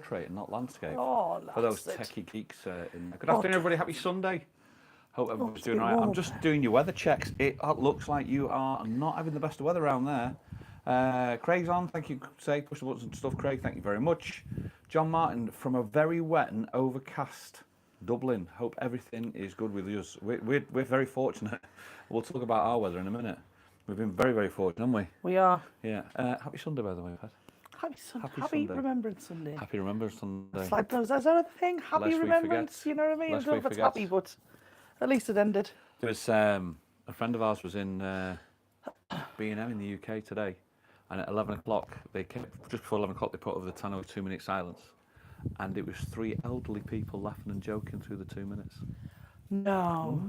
portrait and not landscape. Oh, for those that's techie geeks in there. Good afternoon, everybody. Happy Sunday. Hope everyone's doing all right. I'm just doing your weather checks. It looks like you are not having the best of weather around there. Craig's on. Thank you. Say push the buttons and stuff. Craig, thank you very much. John Martin from a very wet and overcast Dublin. Hope everything is good with us. We're very fortunate. We'll talk about our weather in a minute. We've been very, very fortunate, haven't we? We are. Yeah. Happy Sunday, by the way, Pat. Happy Sunday. Happy Happy Sunday. Remembrance Sunday. Happy Remembrance Sunday. It's like, is that a thing? Happy Lest we Remembrance, forget. you know what I mean? I Lest don't know we if it's forget. happy, but at least it ended. There was a friend of ours was in B&M in the UK today, and at 11 o'clock, just before 11 o'clock, they put over the Tannoy 2-minute silence, and it was 3 elderly people laughing and joking through the 2 minutes. No.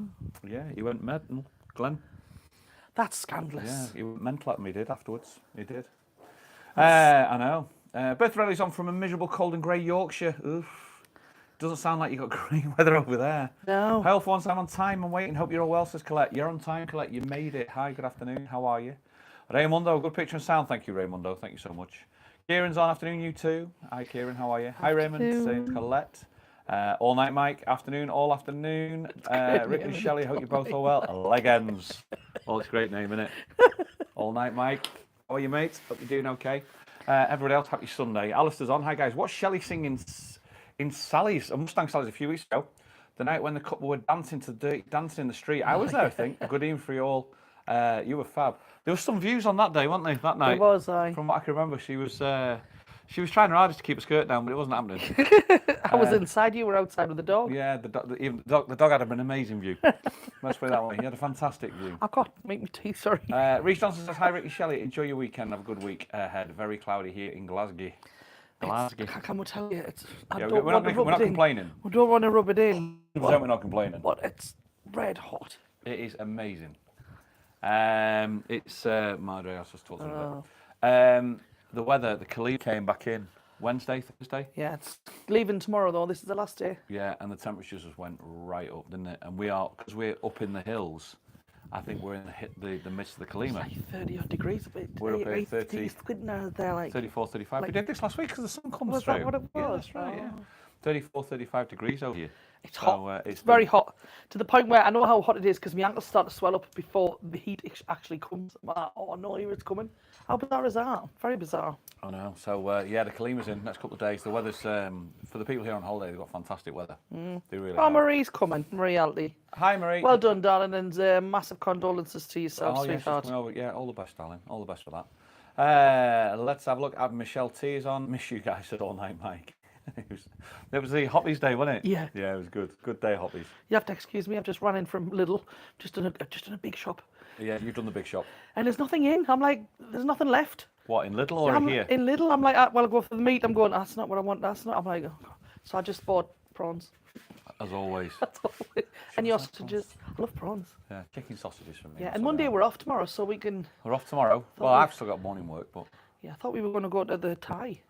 Yeah, he went mental, Glenn. That's scandalous. Yeah, he went mental at me, he did afterwards. He did. I know. Beth Riley's on from a miserable, cold and grey Yorkshire. Oof. Doesn't sound like you got great weather over there. No. Health once I'm on time and waiting. Hope you're all well, says Colette. You're on time, Colette. You made it. Hi, good afternoon. How are you? Raymundo, good picture and sound. Thank you, Raymundo. Thank you so much. Kieran's on. Afternoon, you too. Hi, Kieran. How are you? Hi, Raymond. Same Colette. All night, Mike. Afternoon, all afternoon. Rick and Shelley. Hope you both are well. Legends. Oh, it's a great name, isn't it? All night, Mike. How are you, mate? Hope you're doing okay. Everybody else, happy Sunday. Alistair's on. Hi, guys. What's Shelley singing in Sally's, Mustang Sally's a few weeks ago? The night when the couple were dancing dancing in the street. I was there, I think. Good evening for you all. You were fab. There was some views on that day, weren't they? That night. There was, aye. From what I can remember, she was trying her hardest to keep her skirt down, but it wasn't happening. I was inside, you were outside with the dog. Yeah, the dog had an amazing view. Let's put it that way. He had a fantastic view. I can't make me teeth, sorry. Reece Johnson says, hi, Ricky Shelley. Enjoy your weekend. Have a good week ahead. Very cloudy here in Glasgow. Glasgow. I can't tell you. We're not complaining. We don't want to rub it in. We're not complaining. But it's red hot. It is amazing. It's Madre, I was just talking about. The weather, the Khalid came back in Wednesday, Thursday. Yeah, it's leaving tomorrow though. This is the last day. Yeah, and the temperatures just went right up, didn't it? And because we're up in the hills, I think we're in the midst of the Kalima. It's like 30 odd degrees. We're up at 30. They're like 34, 35. We did this last week because the sun comes was through. that what it was? Yeah, that's right, yeah. 34, 35 degrees over here. It's hot. It's very hot. To the point where I know how hot it is because my ankles start to swell up before the heat actually comes. Oh, no, here it's coming. How bizarre is that? Very bizarre. I know. So, yeah, the Kalima's in next couple of days. The weather's, for the people here on holiday, they've got fantastic weather. They really have. Marie's coming, Marie Alty. Hi, Marie. Well done, darling, and massive condolences to yourself, sweetheart. Yeah, all the best, darling. All the best for that. Let's have a look. Michelle T is on. Miss you guys at all night, Mike. It was the Hoppies day, wasn't it? Yeah. Yeah, it was good. Good day, Hoppies. You have to excuse me. I've just run in from Lidl, just in a big shop. Yeah, you've done the big shop. And there's nothing in. I'm like, there's nothing left. What, in Lidl or here? In Lidl, I'm like, well, I go for the meat. I'm going, that's not what I want. That's not. I'm like, oh. So I just bought prawns. As always. And your sausages. I love prawns. Yeah, chicken sausages for me. Yeah, and Monday we're off tomorrow, so we can. We're off tomorrow. Well, I've still got morning work, but. Yeah, I thought we were going to go to the Thai.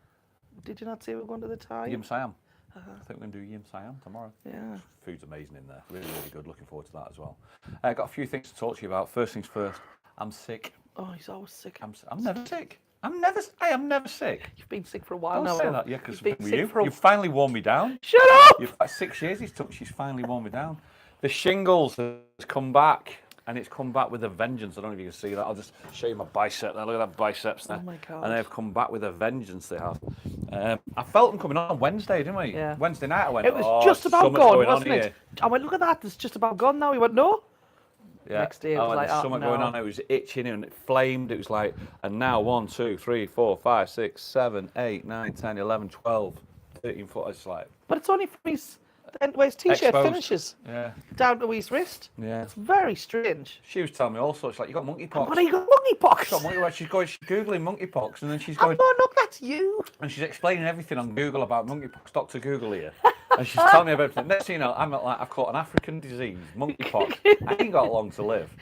Did you not say we were going to the Thai? Yim Siam. I think we're going to do Yim Siam tomorrow. Yeah. Food's amazing in there. Really, really good. Looking forward to that as well. Got a few things to talk to you about. First things first, I'm sick. Oh, he's always sick. I'm never sick. I am never sick. You've been sick for a while Don't now. say that, yeah, because you. You've finally worn me down. Shut up! 6 years it took, she's finally worn me down. The shingles has come back, and it's come back with a vengeance. I don't know if you can see that. I'll just show you my bicep there. Look at that biceps there. Oh my God. And they've come back with a vengeance, they have. I felt them coming on Wednesday, didn't we? Yeah. Wednesday night I went, it was just about gone, wasn't it? Here. I went, look at that, it's just about gone now. He went, no. Yeah. Next day it was like, there's something going on. It was itching and it flamed. It was like, and now 1, 2, 3, 4, 5, 6, 7, 8, 9, 10, 11, 12, 13 foot. It's like. But it's only from his where his t-shirt exposed. finishes. Yeah. Down to his wrist. Yeah. It's very strange. She was telling me all sorts. Like, you got monkeypox. What, you got monkeypox? She's googling monkeypox, and then she's Oh, going. no, look, that's you. And she's explaining everything on Google about monkeypox. Dr. Google here. And she's telling me about everything. Next thing you know, I've caught an African disease, monkeypox. I ain't got long to live.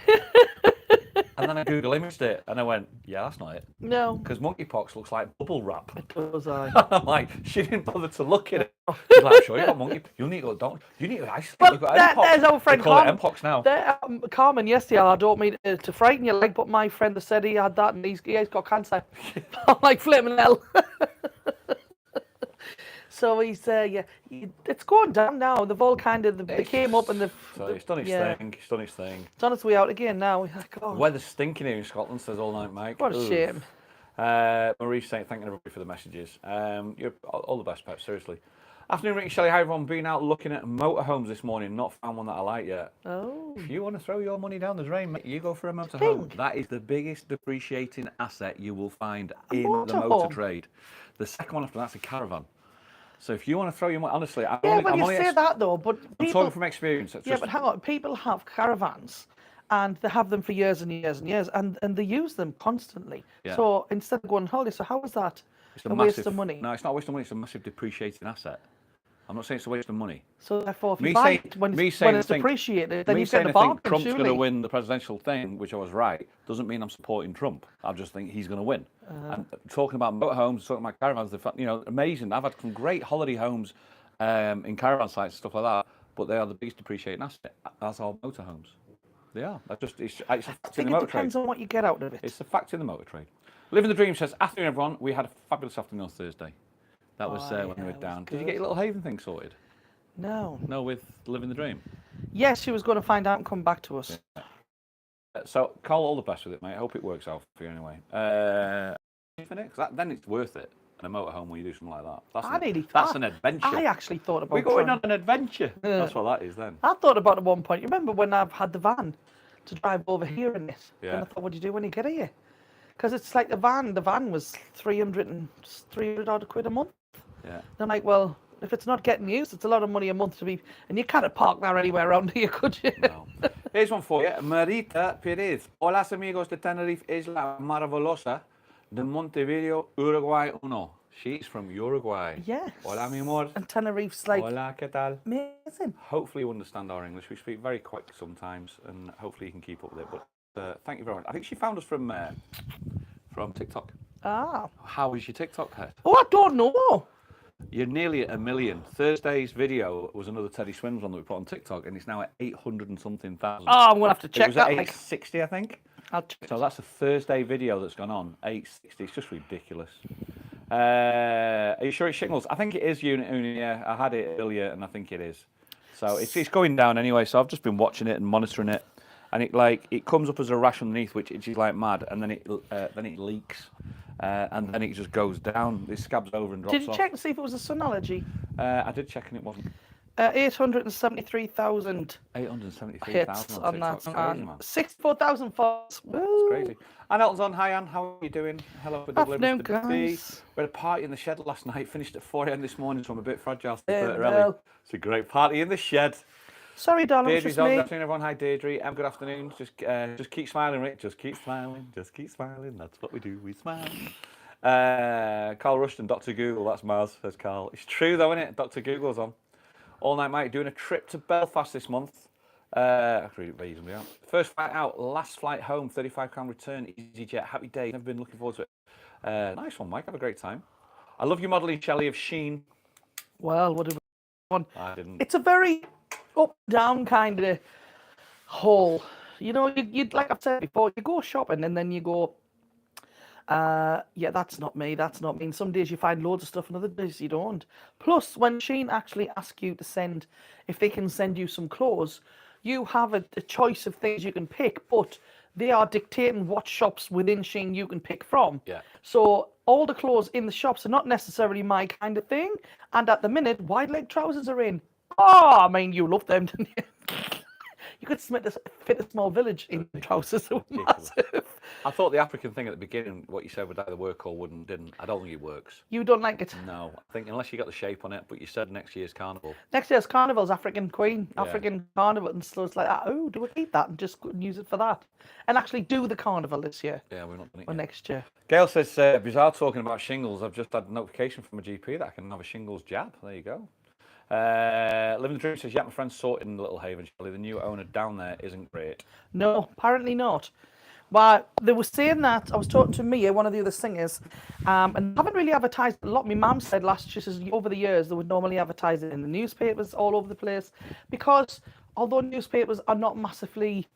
And then I Google imaged it, and I went, yeah, that's not it. No. Because monkeypox looks like bubble wrap. It does, I. I'm like, she didn't bother to look at it. She's like, sure, you got monkeypox. You'll need to go to doctor. You need to isolate. You've got Mpox. There's our friend they call Carmen. it Mpox now. Carmen, yesterday, I don't mean to frighten you, like, but my friend has said he had that and he's got cancer. I'm like, flipping hell. So he's it's going down now. They've all kind of they came up and So it's done its thing. It's done its thing. It's on its way out again now. Like, The weather's stinking here in Scotland, says All Night Mike. What a shame. Marie's saying, thanking everybody for the messages. You're all the best, Pep, seriously. Afternoon, Rick and Shelley. Hi, everyone. Been out looking at motorhomes this morning. Not found one that I like yet. Oh. If you want to throw your money down the drain, mate, you go for a motorhome. That is the biggest depreciating asset you will find in the motor trade. The second one after that's a caravan. So if you want to throw your money, honestly, you say that though, but I'm talking from experience. But hang on, people have caravans, and they have them for years and years and years, and they use them constantly. Yeah. So instead of going on holiday, so how is that a waste of money? No, it's not a waste of money. It's a massive depreciating asset. I'm not saying it's a waste of money. So therefore, if you buy it when it's depreciated, then you get the bargain. Trump's going to win the presidential thing, which I was right, doesn't mean I'm supporting Trump. I just think he's going to win. And talking about motorhomes, talking about caravans, amazing. I've had some great holiday homes in caravan sites and stuff like that, but they are the biggest depreciating asset. That's our motorhomes. They are. It's a fact in the motor trade. It depends on what you get out of it. It's a fact in the motor trade. Living the Dream says, afternoon everyone, we had a fabulous afternoon on Thursday. That was when we were down. Did you get your little haven thing sorted? No. No, with Living the Dream? Yes, she was going to find out and come back to us. Yeah. So, Carl, all the best with it, mate. I hope it works out for you anyway. Then it's worth it in a motorhome when you do something like that. That's an adventure. I actually thought about We're going on an adventure. That's what that is then. I thought about it at one point. You remember when I've had the van to drive over here in it? Yeah. And I thought, what do you do when you get here? Because it's like the van was 300 odd quid a month. Yeah. And I'm like, well, if it's not getting used, it's a lot of money a month to be, and you can't park there anywhere around here, could you? No. Here's one for you. Marita Perez. Hola amigos de Tenerife, Isla Maravillosa de Montevideo, Uruguay 1. She's from Uruguay. Yes. Hola, mi amor. And Tenerife's like, hola, ¿qué tal? Amazing. Hopefully you understand our English. We speak very quick sometimes, and hopefully you can keep up with it. But thank you very much. I think she found us from TikTok. Ah. How is your TikTok head? Oh, I don't know. You're nearly at 1 million. Thursday's video was another Teddy Swims one that we put on TikTok, and it's now at 800 and something thousand. Oh, I'm gonna have to check it was that. At 860, I think. I'll check. So that's a Thursday video that's gone on 860. It's just ridiculous. Are you sure it's shingles? I think it is unit. Yeah, I had it earlier, and I think it is. So it's going down anyway. So I've just been watching it and monitoring it, and it comes up as a rash underneath, which is like mad, and then it leaks. And then it just goes down. It scabs over and drops off. Did you check to see if it was a sun allergy? I did check and it wasn't. 873,000 hits on that. And 64,000 followers. That's crazy. Ann Elton's on. Hi, Ann. How are you doing? Hello, afternoon, guys. We had a party in the shed last night. Finished at 4 a.m. this morning, so I'm a bit fragile. It's a great party in the shed. Sorry, darling. Deirdre's on. Good afternoon, everyone. Hi, Deirdre. Good afternoon. Just keep smiling, Rick. Just keep smiling. Just keep smiling. That's what we do. We smile. Carl Rushton, Dr. Google. That's Mars, says Carl. It's true, though, isn't it? Dr. Google's on. All Night Mike doing a trip to Belfast this month. First flight out, last flight home, £35 return, EasyJet. Happy day. Never been looking forward to it. Nice one, Mike. Have a great time. I love your modelling, Shelley, of Sheen. Well, what did we want? I didn't. It's a very up-down kind of haul. You know, you'd like I've said before, you go shopping and then you go, yeah, that's not me, that's not me. And some days you find loads of stuff and other days you don't. Plus, when Shein actually asks you to send, if they can send you some clothes, you have a choice of things you can pick, but they are dictating what shops within Shein you can pick from. Yeah. So all the clothes in the shops are not necessarily my kind of thing. And at the minute, wide leg trousers are in. Oh, I mean, you love them, didn't you? You could fit a small village in the trousers. So massive. I thought the African thing at the beginning, what you said would either work or didn't. I don't think it works. You don't like it? No, I think unless you got the shape on it. But you said next year's carnival. Next year's carnival's African Queen, Yeah. African carnival, and so it's like that. Oh, do we keep that and just use it for that, and actually do the carnival this year? Yeah, we're not doing it or yet. next year. Gail says, bizarre talking about shingles. I've just had a notification from a GP that I can have a shingles jab. There you go. Living the Dream says, yeah, my friend's sorted in Little Haven, Shelley. The new owner down there isn't great. No, apparently not. But they were saying that, I was talking to Mia, one of the other singers, and haven't really advertised a lot. My mum said she says over the years they would normally advertise it in the newspapers all over the place, because although newspapers are not massively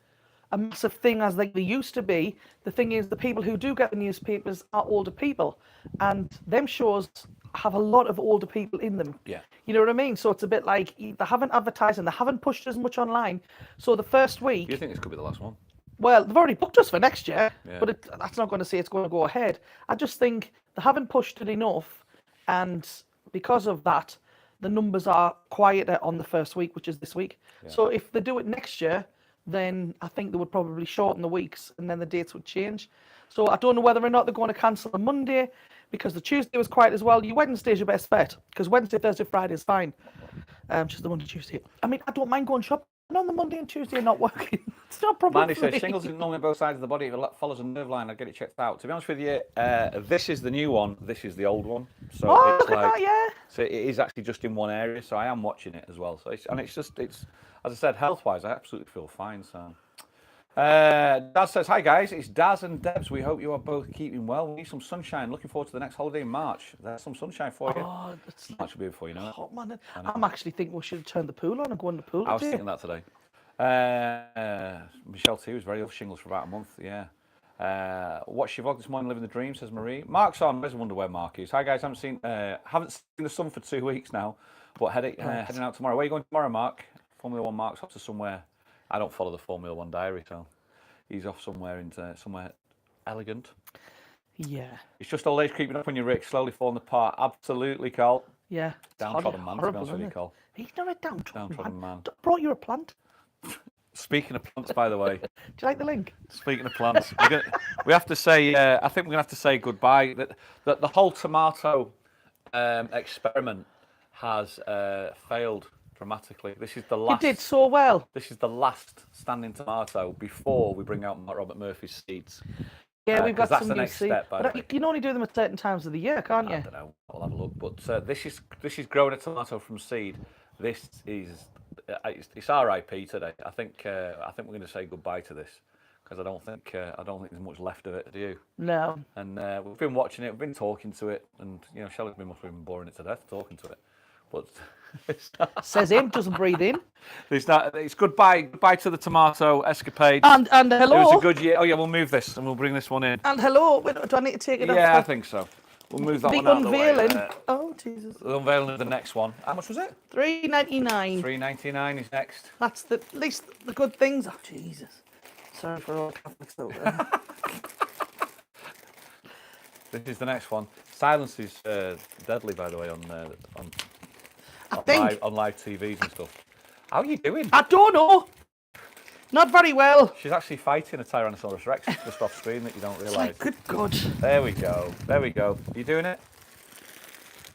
a massive thing as like they used to be. The thing is, the people who do get the newspapers are older people, and them shows have a lot of older people in them. Yeah. You know what I mean? So it's a bit like they haven't advertised and they haven't pushed as much online. So the first week, Do you think this could be the last one? well, they've already booked us for next year, Yeah. but that's not going to say it's going to go ahead. I just think they haven't pushed it enough, and because of that, the numbers are quieter on the first week, which is this week. So if they do it next year, then I think they would probably shorten the weeks, and then the dates would change. So I don't know whether or not they're going to cancel the Monday, because the Tuesday was quiet as well. Your Wednesday's your best bet, because Wednesday, Thursday, Friday is fine. Just the Monday, Tuesday. I mean, I don't mind going shopping on the Monday and Tuesday and not working. It's not a problem. Mandy for says me. shingles is normally on both sides of the body. If it follows a nerve line, I'd get it checked out. To be honest with you, this is the new one. This is the old one. So Oh, it's look at like, that, yeah. so it is actually just in one area. So I am watching it as well. So it's as I said, health-wise, I absolutely feel fine. So. Daz says, hi guys, it's Daz and Debs. We hope you are both keeping well. We need some sunshine. Looking forward to the next holiday in March. There's some sunshine for you. Oh, it's like March will be before you know it. hot, man. I'm actually thinking we should have turned the pool on and go in the pool I was today. thinking that today. Michelle too was very ill shingles for about a month. Yeah. Watched your vlog this morning, living the dream, says Marie. Mark's on. I wonder where Mark is. Hi guys, haven't seen the sun for 2 weeks now, but heading out tomorrow. Where are you going tomorrow, Mark? Formula One. Mark's off to somewhere. I don't follow the Formula One diary, so he's off somewhere somewhere elegant. Yeah. It's just old age creeping up on you, Rick. Slowly falling apart. Absolutely, Carl. Yeah. Downtrodden man, to be honest with you, Carl. He's not a downtrodden Downtrodden man. man. Brought you a plant. Speaking of plants, by the way. Do you like the link? Speaking of plants, we have to say. I think we're gonna have to say goodbye. That the whole tomato experiment has failed dramatically. This is the last. You did so well. This is the last standing tomato before we bring out Robert Murphy's seeds. Yeah, we've got 'cause that's some the new next seed. step, by the But way. you can only do them at certain times of the year, can't I you? don't know. I'll have a look. But this is growing a tomato from seed. This is it's RIP today. I think we're going to say goodbye to this because I don't think there's much left of it. Do you? No. And we've been watching it. We've been talking to it, and Shelley's must have been boring it to death talking to it. But Says him, doesn't breathe in. it's goodbye to the tomato escapade. And hello. It was a good year. Oh yeah, we'll move this and we'll bring this one in. And hello. Wait, do I need to take it off? Yeah, I think so. We'll move that The one out unveiling. of the way. Oh Jesus. The unveiling of the next one. How much was it? $3.99. $3.99 is next. That's at least the good things. Oh Jesus. Sorry for all Catholics out there. This is the next one. Silence is deadly, by the way, on live TVs and stuff. How are you doing? I don't know. Not very well. She's actually fighting a Tyrannosaurus Rex just off screen that you don't realise. Good God. There we go. There we go. You doing it?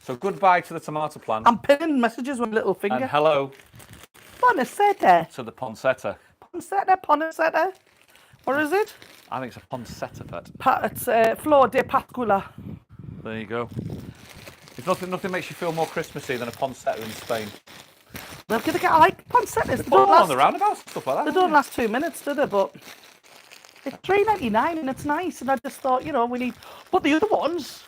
So goodbye to the tomato plant. I'm pinning messages with a little finger. And hello Poncetta. to the poncetta. Poncetta. What is it? I think it's a poncetta pet. It's Flor de Pascula. There you go. If nothing makes you feel more Christmassy than a poncetta in Spain. Well, I like poncettas. They All on the roundabouts and stuff like that. They don't last 2 minutes, do they? But it's $3.99 and it's nice. And I just thought, we need. But the other ones,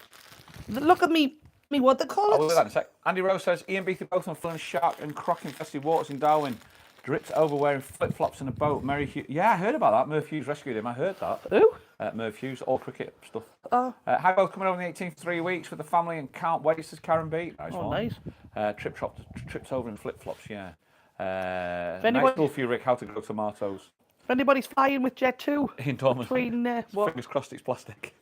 look at me. What they call I'll it? do that in a sec. Andy Rose says Ian Beatty both on filling shark and croc infested waters in Darwin. Dripped over wearing flip flops in a boat. Murray Hughes. Yeah, I heard about that. Murph Hughes rescued him. I heard that. Who? Murph Hughes, all cricket stuff. Oh. Hi, both coming over on the 18th for 3 weeks with the family and can't wait, says Karen B. Nice one. Nice. Trips over in flip flops, yeah. anybody- Nice tool for you, Rick, how to grow tomatoes. If anybody's flying with Jet 2, Ian Dorman. between what? Fingers crossed it's plastic.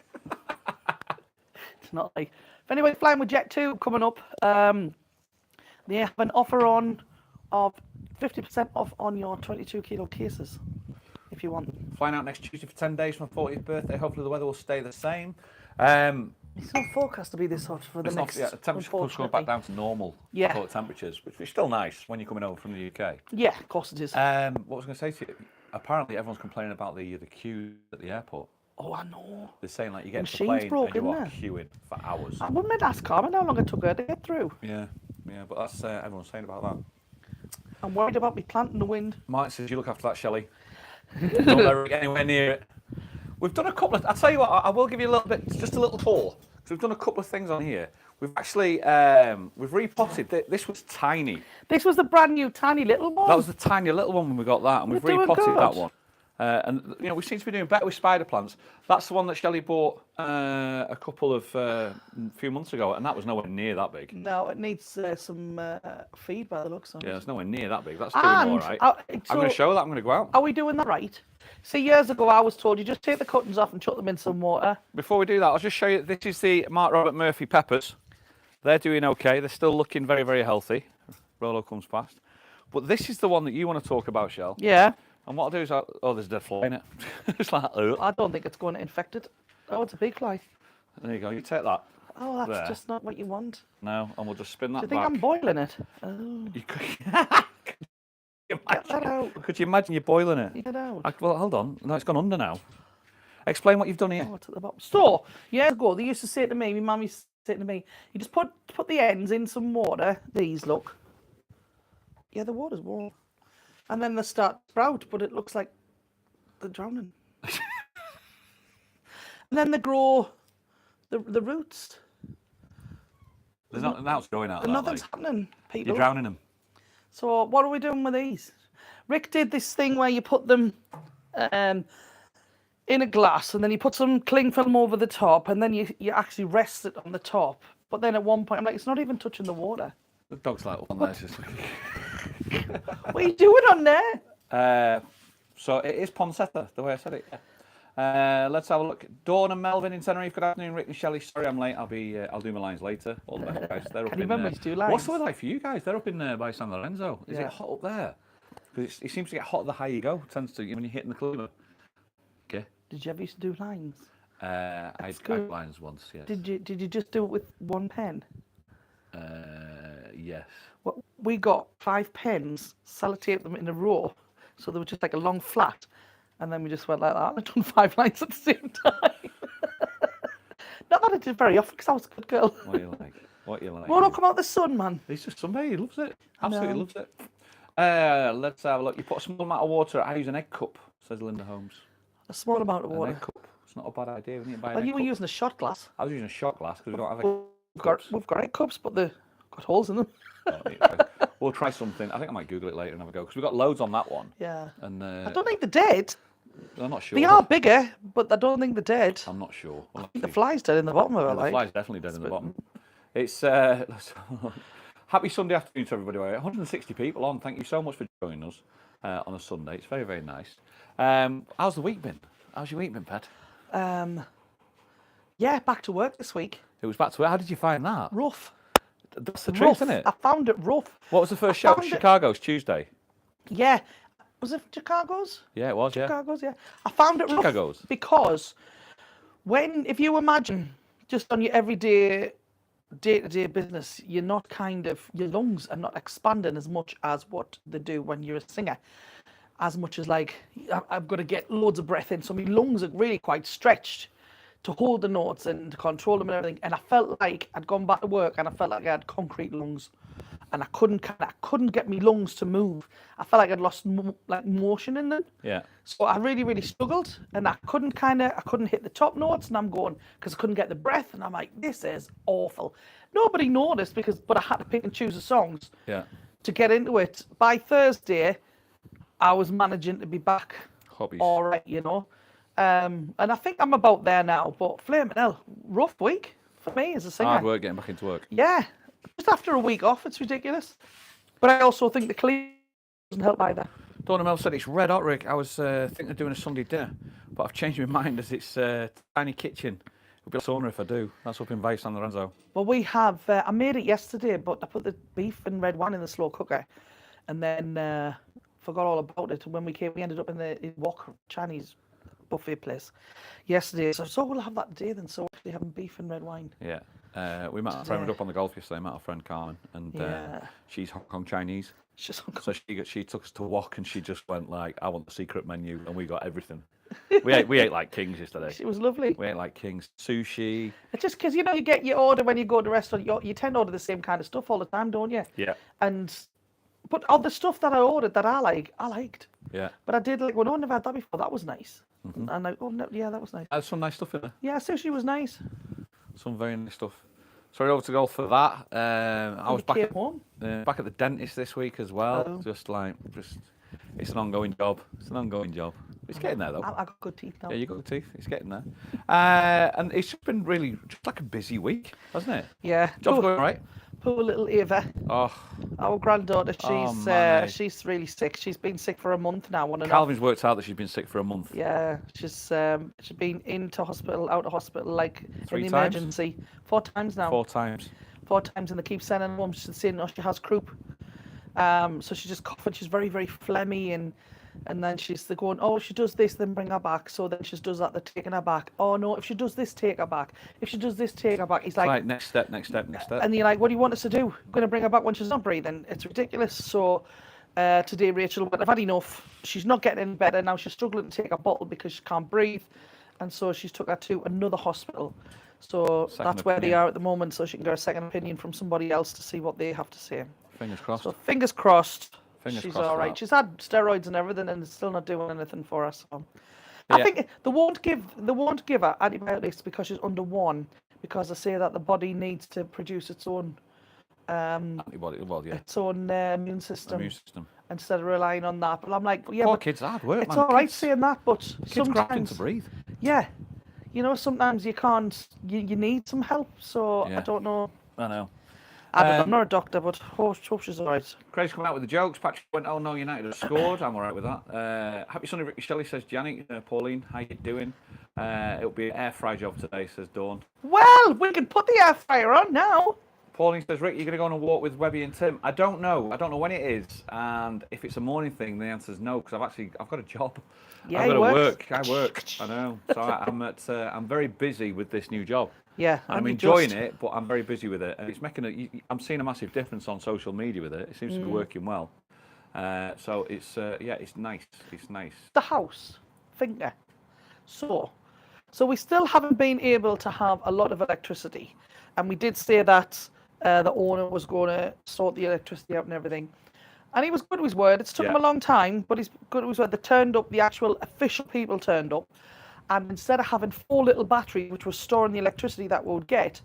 It's not like. If anybody's flying with Jet 2 coming up, they have an offer on of 50% off on your 22 kilo cases, if you want them. Flying out next Tuesday for 10 days for my 40th birthday. Hopefully the weather will stay the same. It's not forecast to be this hot for the next. The temperature could go back down to normal temperatures, which is still nice when you're coming over from the UK. Yeah, of course it is. What was I going to say to you? Apparently everyone's complaining about the queue at the airport. Oh, I know. They're saying like you get to the Machine's plane broke, and you are isn't queuing for hours. I wouldn't ask Carmen how long it took her to get through. Yeah, but that's everyone's saying about that. I'm worried about me plant in the wind. Mike says you look after that, Shelley. Don't let her get anywhere near it. We've done a couple of. I'll tell you what. I will give you a little bit, just a little tour. So we've done a couple of things on here. We've actually we've repotted. This was tiny. This was the brand new tiny little one. That was the tiny little one when we got that, and we've You're doing repotted that good. one. And we seem to be doing better with spider plants. That's the one that Shelley bought a couple of few months ago, and that was nowhere near that big. No, it needs some feed by the looks of it. Yeah, it's nowhere near that big. That's doing all right. I'm going to show that. I'm going to go out. Are we doing that right? See, years ago I was told you just take the cuttings off and chuck them in some water. Before we do that, I'll just show you. This is the Mark Robert Murphy peppers. They're doing okay. They're still looking very, very healthy. Rolo comes past. But this is the one that you want to talk about, Shell. Yeah. And what I'll do is, there's a dead fly in it. It's like, I don't think it's going to infect it. Oh, it's a big fly. There you go. You take that. Oh, that's just not what you want. No, and we'll just spin that Do you think back. I'm boiling it? Oh. You Get that out. Could you imagine you boiling it? Get it out. Well, hold on. No, it's gone under now. Explain what you've done here. Oh, it's at the bottom. So, years ago, they used to say to me, my mum used to say to me, you just put the ends in some water. These, look. Yeah, the water's warm. And then they start to sprout, but it looks like they're drowning. And then they grow the roots. Now it's growing out of that. Nothing's happening, people. You're drowning them. So what are we doing with these? Rick did this thing where you put them in a glass and then you put some cling film over the top and then you actually rest it on the top. But then at one point, I'm like, it's not even touching the water. The dog's like, oh, nice. What are you doing on there? So it is Poncetta, the way I said it. Let's have a look. Dawn and Melvin in Tenerife. Good afternoon, Rick and Shelley. Sorry I'm late. I'll do my lines later. All the best, guys. They're up Can you in, remember to do lines? What's the weather like for you guys? They're up in by San Lorenzo. Is it hot up there? Because it seems to get hot the higher you go. It tends to when you're hitting the climate. Okay. Did you ever used to do lines? I did lines once. Yes. Did you just do it with one pen? Yes. Well, we got 5 pens, sellotaped them in a row, so they were just like a long flat, and then we just went like that and done 5 lines at the same time. Not that I did very often because I was a good girl. What you like? What you like? Well, don't come out the sun, man. He's just somebody. He loves it. Absolutely No. loves it. Let's have a look. You put a small amount of water. I use an egg cup, says Linda Holmes. A small amount of An water. egg cup. It's not a bad idea, isn't it? Buy an Well, egg you were cup. using a shot glass. I was using a shot glass because we don't have We've got egg cups, but they've got holes in them. We'll try something. I think I might Google it later and have a go because we've got loads on that one. Yeah. And I don't think they're dead. I'm not sure. They are bigger, but I don't think they're dead. I'm not sure. I think the fly's dead in the bottom of it. The Like. fly's definitely dead in the bottom. It's happy Sunday afternoon to everybody. 160 people on. Thank you so much for joining us on a Sunday. It's very, very nice. How's the week been? How's your week been, Pet? Yeah, back to work this week. It was back to work. How did you find that? Rough. That's the Rough. truth, isn't it? I found it rough. What was the first show? found it- Chicago's Tuesday. Yeah. Was it Chicago's? Yeah, it was. Yeah. Chicago's, yeah. I found it rough Chicago's. because if you imagine just on your everyday, day-to-day business, your lungs are not expanding as much as what they do when you're a singer. As much as like, I've got to get loads of breath in. So my lungs are really quite stretched to hold the notes and to control them and everything. And I felt like I'd gone back to work and I felt like I had concrete lungs. And I couldn't get my lungs to move. I felt like I'd lost motion in them. Yeah. So I really, really struggled, and I couldn't hit the top notes, and I'm going because I couldn't get the breath, and I'm like, this is awful. Nobody noticed but I had to pick and choose the songs. Yeah. To get into it. By Thursday, I was managing to be back. Hobbies. All right, and I think I'm about there now. But flaming hell, rough week for me as a singer. Hard work getting back into work. Yeah. Just after a week off, it's ridiculous. But I also think the clean doesn't help either. Donna Mel said it's red hot, Rick. I was thinking of doing a Sunday dinner, but I've changed my mind as it's a tiny kitchen. It'll be a sauna if I do. That's up in Vice San Lorenzo. Well, we have. I made it yesterday, but I put the beef and red wine in the slow cooker, and then forgot all about it. And when we came, we ended up in the Wok Chinese buffet place yesterday. So we'll have that today then. So we're actually having beef and red wine. Yeah. We met our friend up on the golf yesterday. Met our friend Carmen, and she's Hong Kong Chinese. She's Hong Kong. So she took us to Wok, and she just went like, "I want the secret menu," and we got everything. we ate like kings yesterday. It was lovely. We ate like kings. Sushi. It's just because you get your order when you go to the restaurant. You tend to order the same kind of stuff all the time, don't you? Yeah. But all the stuff that I ordered that I liked. Yeah. But I did I've never had that before. That was nice. Mm-hmm. And that was nice. There's some nice stuff in there. Yeah, sushi was nice. Some very nice stuff. Sorry, over to golf for that. I was back home. Back at the dentist this week as well. It's an ongoing job. It's an ongoing job. It's getting there though. I got good teeth now. Yeah, you got the teeth. It's getting there. And it's just been really just like a busy week, hasn't it? Yeah. Job's going all right. Poor little Ava, Oh, our granddaughter. Oh, man. She's really sick. She's been sick for a month now. On and off. Calvin's worked out that she's been sick for a month. Yeah, she's been into hospital, out of hospital, like 3 in the times? emergency 4 times now. 4 times. 4 times, and they keep sending her home. She's saying, oh, she has croup. So she's just coughing. She's very, very phlegmy, and then they're going, oh, if she does this, then bring her back. So then she does that, they're taking her back. Oh no, if she does this, take her back. If she does this, take her back. He's It's like next step, next step, next step. and you're like, what do you want us to do? We're going to bring her back when she's not breathing. It's ridiculous. So today Rachel went, I've had enough. She's not getting any better now. She's struggling to take a bottle because she can't breathe, and so she's took her to another hospital. So that's where they are at the moment, so she can get a second opinion from somebody else to see what they have to say. Fingers crossed. So fingers crossed. Fingers She's crossed all for right. that. She's had steroids and everything, and it's still not doing anything for her. So Yeah. I think they won't give her antibiotics because she's under 1, because they say that the body needs to produce its own Antibody, well, yeah. its own immune system Immune system. instead of relying on that. But I'm like, yeah, Poor but kids, hard work, it's man. all right Kids- saying that, but Kids grasping sometimes, to breathe. yeah, you know, sometimes you can't. You need some help. So I Yeah. don't know. I know. I'm not a doctor, but hope she's all right. Craig's come out with the jokes. Patrick went, oh no, United have scored. I'm all right with that. Happy Sunday, Ricky Shelley, says Janet. Pauline, how you doing? It'll be an air fry job today, says Dawn. Well, we can put the air fryer on now. Pauline says, Rick, you're going to go on a walk with Webby and Tim. I don't know. I don't know when it is. And if it's a morning thing, the answer is no, because I've got a job. Yeah, I've got he to works. work. I work. I know. So I'm very busy with this new job. Yeah, And I'm you enjoying just- it, but I'm very busy with it. And it's I'm seeing a massive difference on social media with it. It seems to be working well. So it's it's nice. It's nice. The house finger. So we still haven't been able to have a lot of electricity, and we did say that the owner was going to sort the electricity out and everything. And he was good to his word. It's took him a long time, but he's good to his word. They turned up, the actual official people turned up, and instead of having 4 little batteries, which was storing the electricity that we would get,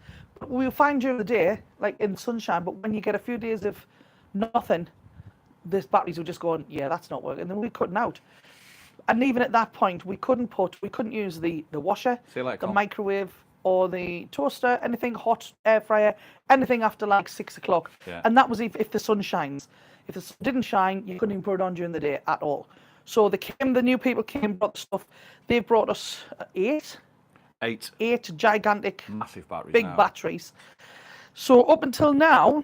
we'll find during the day, like in sunshine, but when you get a few days of nothing, these batteries were just going, yeah, that's not working. And then we're cutting out. And even at that point, we couldn't use the washer, See you later, the Colin. microwave, or the toaster, anything hot, air fryer, anything after like 6 o'clock. Yeah. And that was if the sun shines. If the sun didn't shine, you couldn't even put it on during the day at all. So the new people came, brought the stuff. They've brought us 8 gigantic, Massive batteries. big now. batteries. So up until now,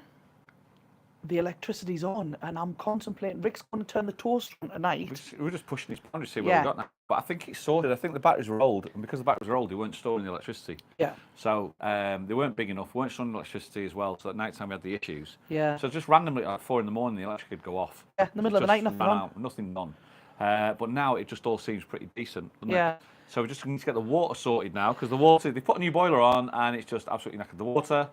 the electricity's on, and I'm contemplating. Rick's going to turn the toaster on tonight. We're just pushing these boundaries to see where Yeah. we've got now. But I think it's sorted. I think the batteries were old, and because the batteries were old, they weren't storing the electricity. Yeah. So they weren't big enough, weren't storing electricity as well. So at night time we had the issues. Yeah. So just randomly at 4 a.m, the electric would go off. Yeah, in the middle of the night, nothing ran on. out, nothing on. But now it just all seems pretty decent, doesn't Yeah. it? So we just need to get the water sorted now, because the water, they put a new boiler on, and it's just absolutely knackered the water.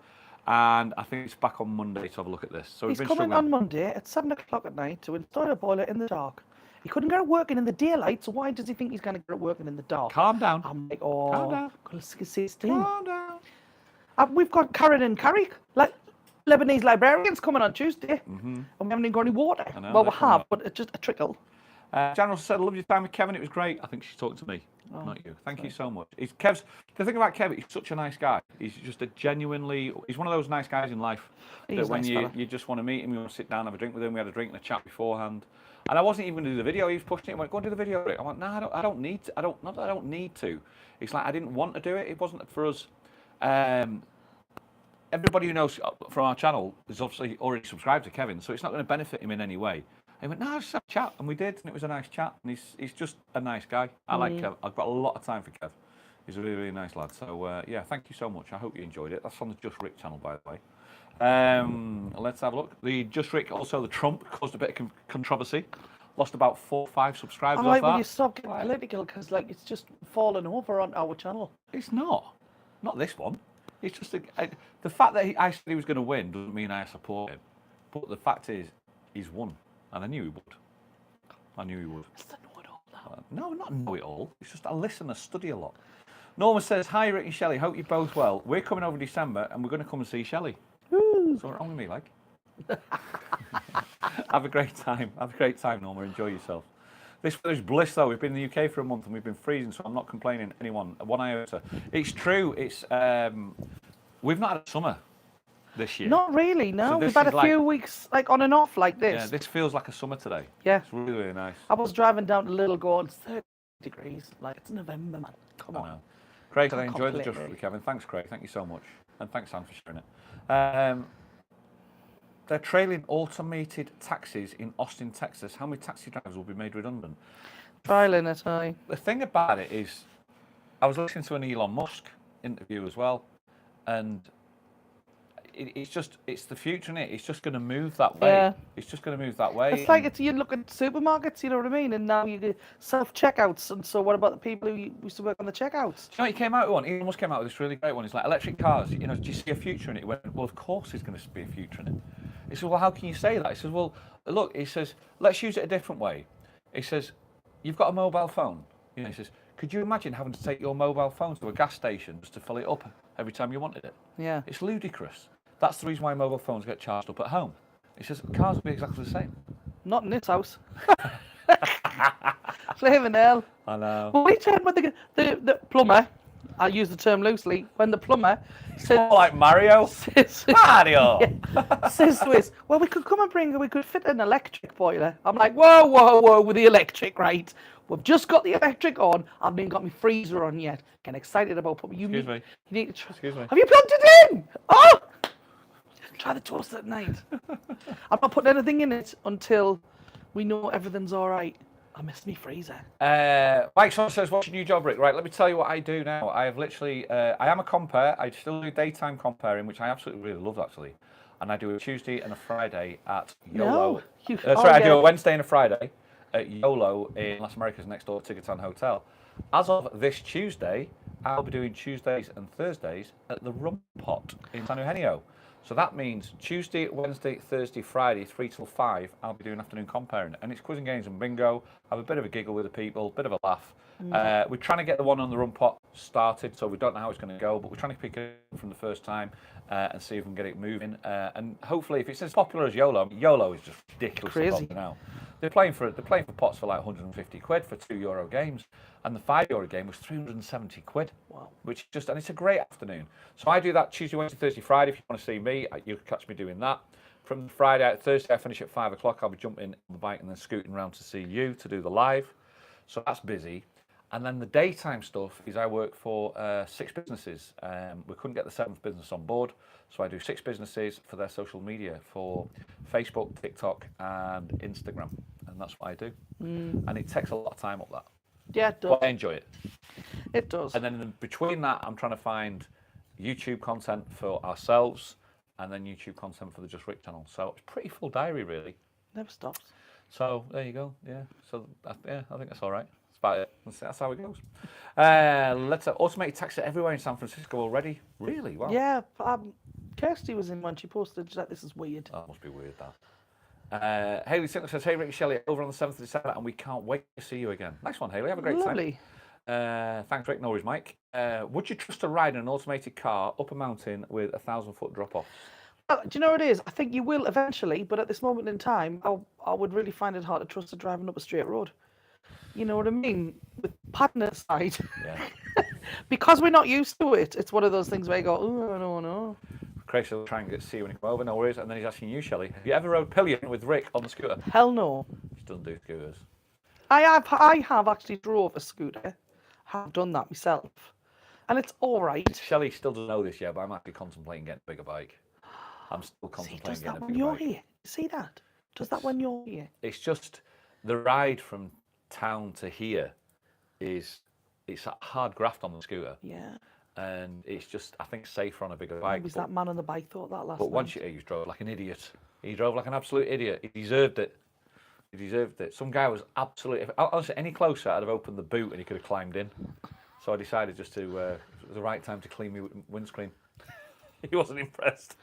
And I think it's back on Monday to have a look at this. So He's we've been coming struggling. on Monday at 7 o'clock at night to install a boiler in the dark. He couldn't get it working in the daylight, so why does he think he's going to get it working in the dark? Calm down. I'm like, Calm down. Calm Calm down. We've got Karen and Carrie, like Lebanese librarians, coming on Tuesday, and we haven't even got any water. I know, Well, we they're coming have, up. but it's just a trickle. General said, I love your time with Kevin. It was great. I think she's talking to me, not you. Thank you so much. The thing about Kevin, he's such a nice guy. He's just he's one of those nice guys in life He's that a when nice you fella. just want to meet him, you want to sit down, have a drink with him. We had a drink and a chat beforehand. And I wasn't even going to do the video. He was pushing it. He went, go and do the video, Rick. I went, no, I don't need to. Not that I don't need to. It's like I didn't want to do it. It wasn't for us. Everybody who knows from our channel is obviously already subscribed to Kevin, so it's not going to benefit him in any way. He went, no, just have a chat. And we did, and it was a nice chat. And he's just a nice guy. I like Kev. I've got a lot of time for Kev. He's a really, really nice lad. So, yeah, thank you so much. I hope you enjoyed it. That's on the Just Rick channel, by the way. Let's have a look. The Just Rick, also the Trump, caused a bit of controversy. Lost about 4 or 5 subscribers I like off when you that. stop getting political, because like it's just fallen over on our channel. It's not. Not this one. It's just the fact that I said he was going to win doesn't mean I support him. But the fact is, he's won. And I knew he would. I knew he would. It's the know-it-all now. No, not know it all. It's just I listen, I study a lot. Norma says, hi, Rick and Shelley. Hope you're both well. We're coming over December and we're going to come and see Shelley. So what's wrong with me, like? Have a great time. Have a great time, Norma. Enjoy yourself. This weather's bliss though. We've been in the UK for a month and we've been freezing, so I'm not complaining. Anyone, one iota. It's true. It's we've not had a summer this year. Not really, no. So We've this had is a few weeks like on and off like this. Yeah, this feels like a summer today. Yeah. It's really, really nice. I was driving down to Little Gordon, 30 degrees. Like, it's November, man. Come I on. know. Craig, I Can't enjoyed the complain, Just really. for Kevin. Thanks, Craig. Thank you so much. And thanks, Sam, for sharing it. They're trailing automated taxis in Austin, Texas. How many taxi drivers will be made redundant? Trialing it, aye. The thing about it is, I was listening to an Elon Musk interview as well, and it's the future, isn't it? It's just going to move that way. Yeah. It's just going to move that way. It's like you look at supermarkets, you know what I mean? And now you get self-checkouts. And so what about the people who used to work on the checkouts? Do you know, he came out with one. Elon Musk came out with this really great one. He's like, electric cars, do you see a future in it? He went, well, of course there's going to be a future in it. He said, well, how can you say that? He says, well, look, he says, let's use it a different way. He says, you've got a mobile phone. He says, could you imagine having to take your mobile phone to a gas station just to fill it up every time you wanted it? Yeah. It's ludicrous. That's the reason why mobile phones get charged up at home. He says, cars will be exactly the same. Not in this house. Flavor nail. I know. Well, we turned when the plumber, I use the term loosely, when the plumber says, More like Mario. Mario! says to us, well, we could come and we could fit an electric boiler. I'm like, whoa, with the electric, right? We've just got the electric on. I haven't even got my freezer on yet. Getting excited about putting Excuse me. You need to Excuse me. Have you plugged it in? Oh! Try the toaster at night. I'm not putting anything in it until we know everything's all right. I miss me freezer. Mike Swan says, what's your new job, Rick? Right, let me tell you what I do now. I have literally, I am a compere. I still do daytime comparing, which I absolutely really love, actually. And I do a Tuesday and a Friday at YOLO. I do a Wednesday and a Friday at YOLO in Las Americas next door to Ticketown Hotel. As of this Tuesday, I'll be doing Tuesdays and Thursdays at the Rum Pot in San Eugenio. So that means Tuesday, Wednesday, Thursday, Friday, 3 till 5, I'll be doing afternoon comparing. And it's quiz and games and bingo. Have a bit of a giggle with the people, bit of a laugh. We're trying to get the one on the Rum Pot started, so we don't know how it's going to go, but we're trying to pick it up from the first time and see if we can get it moving. And hopefully, if it's as popular as YOLO, YOLO is just ridiculously popular now. They're playing for pots for like 150 quid for €2 games, and the €5 game was 370 quid. Wow. And it's a great afternoon. So I do that Tuesday, Wednesday, Thursday, Friday. If you want to see me, you can catch me doing that. From Thursday, I finish at 5 o'clock. I'll be jumping on the bike and then scooting around to see you to do the live. So that's busy. And then the daytime stuff is I work for 6 businesses. We couldn't get the 7th business on board, so I do 6 businesses for their social media, for Facebook, TikTok, and Instagram, and that's what I do. And it takes a lot of time up that. Yeah, it does. But I enjoy it. It does. And then between that, I'm trying to find YouTube content for ourselves, and then YouTube content for the Just Rick channel. So it's pretty full diary, really. Never stops. So there you go. Yeah. So I think that's all right. That's about it. That's how it goes. Let's automated taxi everywhere in San Francisco already. Really? Wow. Yeah, Kirsty was in one. She posted that this is weird. That must be weird, that. Hayley Sinclair says, hey, Rick and Shelley, over on the 7th of December, and we can't wait to see you again. Nice one, Hayley. Have a great Lovely. time. Thanks, Rick. No worries, Mike. Would you trust a ride in an automated car up a mountain with a 1,000-foot drop-off? Well, do you know what it is? I think you will eventually, but at this moment in time, I would really find it hard to trust her driving up a straight road. You know what I mean? With partner side. Yeah. Because we're not used to it, it's one of those things where you go, oh, I don't know. Craig will try and get to see you when you come over, no worries. And then he's asking you, Shelley, have you ever rode pillion with Rick on the scooter? Hell no. He doesn't do scooters. I have actually drove a scooter. Have done that myself. And it's all right. Shelley still doesn't know this yet, but I'm actually contemplating getting a bigger bike. I'm still contemplating getting a bigger bike. Here. See that? Does that when you're here? It's just the ride from town to here it's a hard graft on the scooter. Yeah. And it's just, I think, safer on a bigger bike. Maybe that man on the bike thought that last But night. once he drove like an idiot. He drove like an absolute idiot. He deserved it. He deserved it. Some guy was absolutely... Honestly, any closer, I'd have opened the boot and he could have climbed in. So I decided just to... it was the right time to clean my windscreen. He wasn't impressed.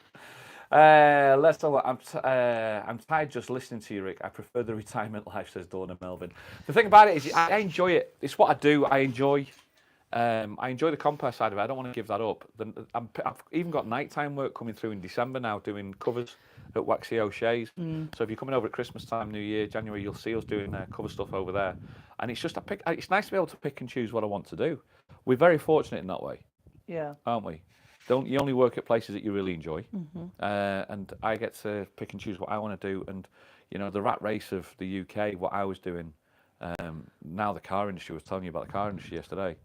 Let's talk about... I'm tired just listening to you, Rick. I prefer the retirement life, says Dawn and Melvin. The thing about it is I enjoy it. It's what I do. I enjoy I enjoy the compare side of it. I don't want to give that up. I've even got nighttime work coming through in December now, doing covers at Waxy O'Shea's. So if you're coming over at Christmas time, New Year, January, you'll see us doing cover stuff over there. And it's just it's nice to be able to pick and choose what I want to do. We're very fortunate in that way, Yeah. aren't we? You only work at places that you really enjoy, and I get to pick and choose what I want to do. And the rat race of the UK, what I was doing. Now the car industry, I was telling you about the car industry yesterday.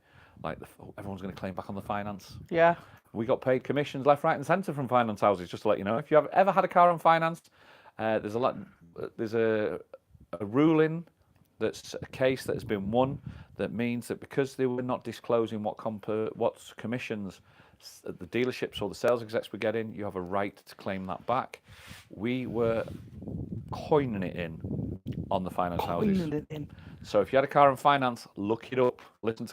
Like everyone's going to claim back on the finance. Yeah. We got paid commissions left, right, and centre from finance houses. Just to let you know, if you have ever had a car on finance, there's a ruling that's a case that has been won that means that because they were not disclosing what commissions the dealerships or the sales execs were getting, you have a right to claim that back. We were coining it in on the finance houses. Coining it in. So if you had a car on finance, look it up.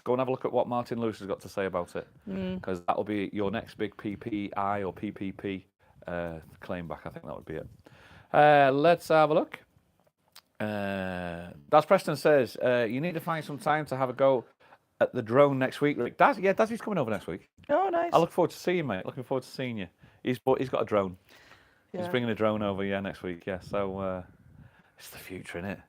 Go and have a look at what Martin Lewis has got to say about it, because that'll be your next big PPI or PPP claim back. I think that would be it. Let's have a look. Daz Preston says you need to find some time to have a go at the drone next week, Rick. Dazzy's coming over next week. Oh, nice. I look forward to seeing you, mate. Looking forward to seeing you. He's got a drone. Yeah. He's bringing a drone over, next week. Yeah, so it's the future, innit?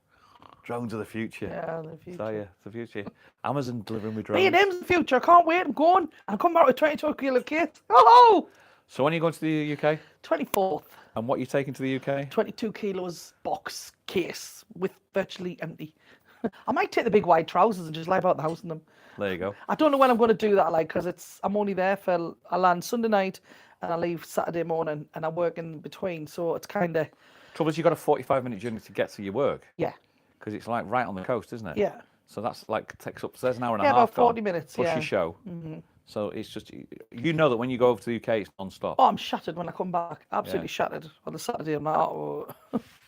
Drones are the future. Yeah, the future. So, it's the future. Amazon delivering with drones. Me and him's the future. I can't wait. I'm going. I'm coming out with 22 kilo kit. Oh! So when are you going to the UK? 24th. And what are you taking to the UK? 22 kilos box case with virtually empty. I might take the big wide trousers and just lie about the house in them. There you go. I don't know when I'm going to do that, because I'm only there I land Sunday night and I leave Saturday morning and I work in between. So it's kind of... Trouble is, you've got a 45-minute journey to get to your work. Yeah. Because it's like right on the coast, isn't it? Yeah. So that's takes up, there's an hour and a half. About 40 minutes, plus your show. So it's just, that when you go over to the UK, it's non-stop. Oh, I'm shattered when I come back. Absolutely shattered. On the Saturday, I'm like, oh.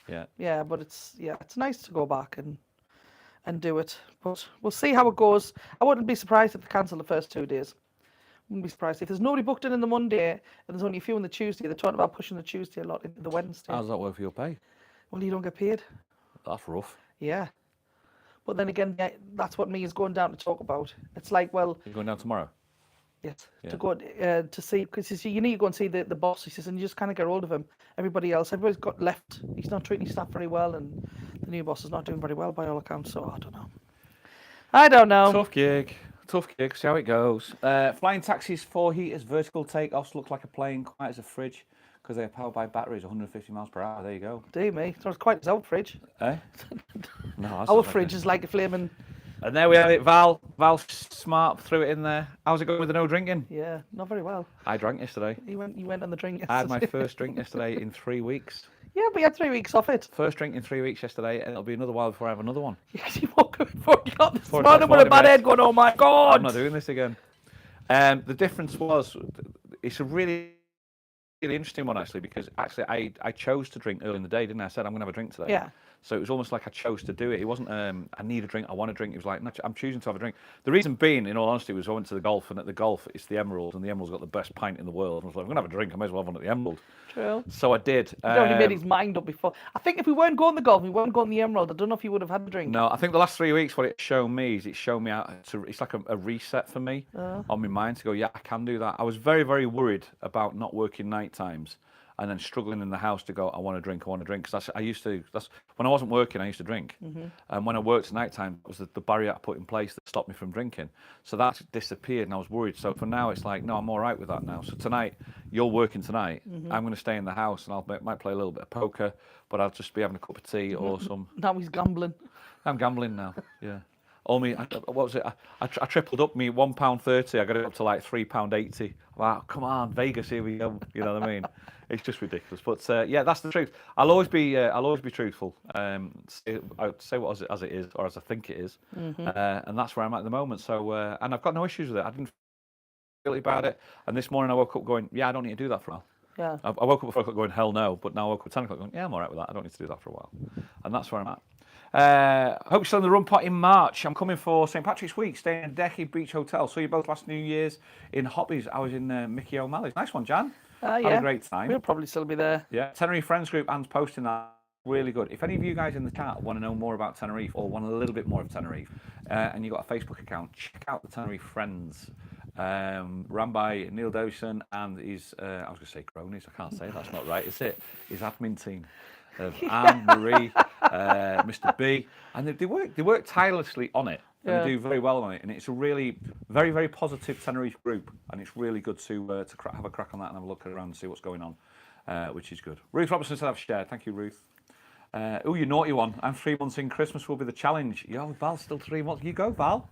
Yeah. Yeah, but it's nice to go back and do it. But we'll see how it goes. I wouldn't be surprised if they cancel the first 2 days. Wouldn't be surprised if there's nobody booked in the Monday and there's only a few on the Tuesday. They're talking about pushing the Tuesday a lot into the Wednesday. How does that work for your pay? Well, you don't get paid. That's rough. Yeah. But then again, that's what me is going down to talk about. It's like, well... You're going down tomorrow? Yes, Yeah. to go to see, because you need to go and see the boss. He says, and you just kind of get hold of him. Everybody's got left. He's not treating his staff very well, and the new boss is not doing very well by all accounts. So I don't know. Tough gig. See how it goes. Flying taxis, 4 heaters, vertical takeoffs look like a plane, quiet as a fridge because they are powered by batteries, 150 miles per hour. There you go. Dear me, it's not quite as our fridge. Eh? No, that's Our not fridge is like a flaming... And there we have it. Val smart threw it in there. How's it going with the no drinking? Yeah, not very well. I drank yesterday. You went on the drink yesterday. I had my first drink yesterday in 3 weeks. Yeah, but you had 3 weeks off it. First drink in 3 weeks yesterday, and it'll be another while before I have another one. Yes, you woke up before you got this Before morning with a bad mate. head going, oh my God. I'm not doing this again. The difference was, it's a really interesting one actually, because actually I chose to drink early in the day, didn't I? I said I'm going to have a drink today. Yeah. So it was almost like I chose to do it. It wasn't I need a drink, I want a drink. It was like, no, I'm choosing to have a drink. The reason being, in all honesty, was I went to the golf, and at the golf, it's the Emerald, and the Emerald's got the best pint in the world. And I was like, I'm going to have a drink, I may as well have one at the Emerald. True. So I did. He'd already made his mind up before. I think if we weren't going the golf, we weren't going the Emerald, I don't know if he would have had a drink. No, I think the last 3 weeks, what it's shown me is it's shown me out to, it's like a reset for me on my mind to go, yeah, I can do that. I was very, very worried about not working night times and then struggling in the house to go, I want to drink. Because that's when I wasn't working, I used to drink. And when I worked at night time, it was the barrier I put in place that stopped me from drinking. So that disappeared and I was worried. So for now, it's like, no, I'm all right with that now. So tonight, you're working tonight. I'm going to stay in the house and might play a little bit of poker, but I'll just be having a cup of tea or some... Now he's gambling. I'm gambling now, yeah. What was it? I tripled up me £1.30. I got it up to like £3.80. Wow, come on, Vegas, here we go. You know what I mean? It's just ridiculous. But yeah, that's the truth. I'll always be truthful. I'll say what as it is, or as I think it is, and that's where I'm at the moment. So, and I've got no issues with it. I didn't feel guilty about it. And this morning I woke up going, yeah, I don't need to do that for a while. Yeah. I woke up at 4 o'clock going, hell no. But now I woke up at 10 o'clock going, yeah, I'm all right with that. I don't need to do that for a while. And that's where I'm at. Hope you're still in the Rum Pot in March. I'm coming for St Patrick's Week, staying in Decky Beach Hotel. Saw you both last New Year's in Hobbies. I was in Mickey O'Malley's. Nice one, Jan. Yeah. Had a great time. We'll probably still be there. Yeah. Tenerife Friends Group, Anne's posting that. really good. If any of you guys in the chat want to know more about Tenerife or want a little bit more of Tenerife, and you've got a Facebook account, check out the Tenerife Friends, run by Neil Dawson and his, I was going to say cronies, I can't say that's not right, is it? His admin team of Anne, Marie, Mr. B, and they work tirelessly on it. And they do very well on it, and it's a really very, very positive Tenerife group, and it's really good to have a crack on that and have a look around and see what's going on, which is good. Ruth Robertson said I've shared. Thank you, Ruth. Oh, you naughty one. I'm 3 months in. Christmas will be the challenge. Yo, Val's still 3 months. You go, Val.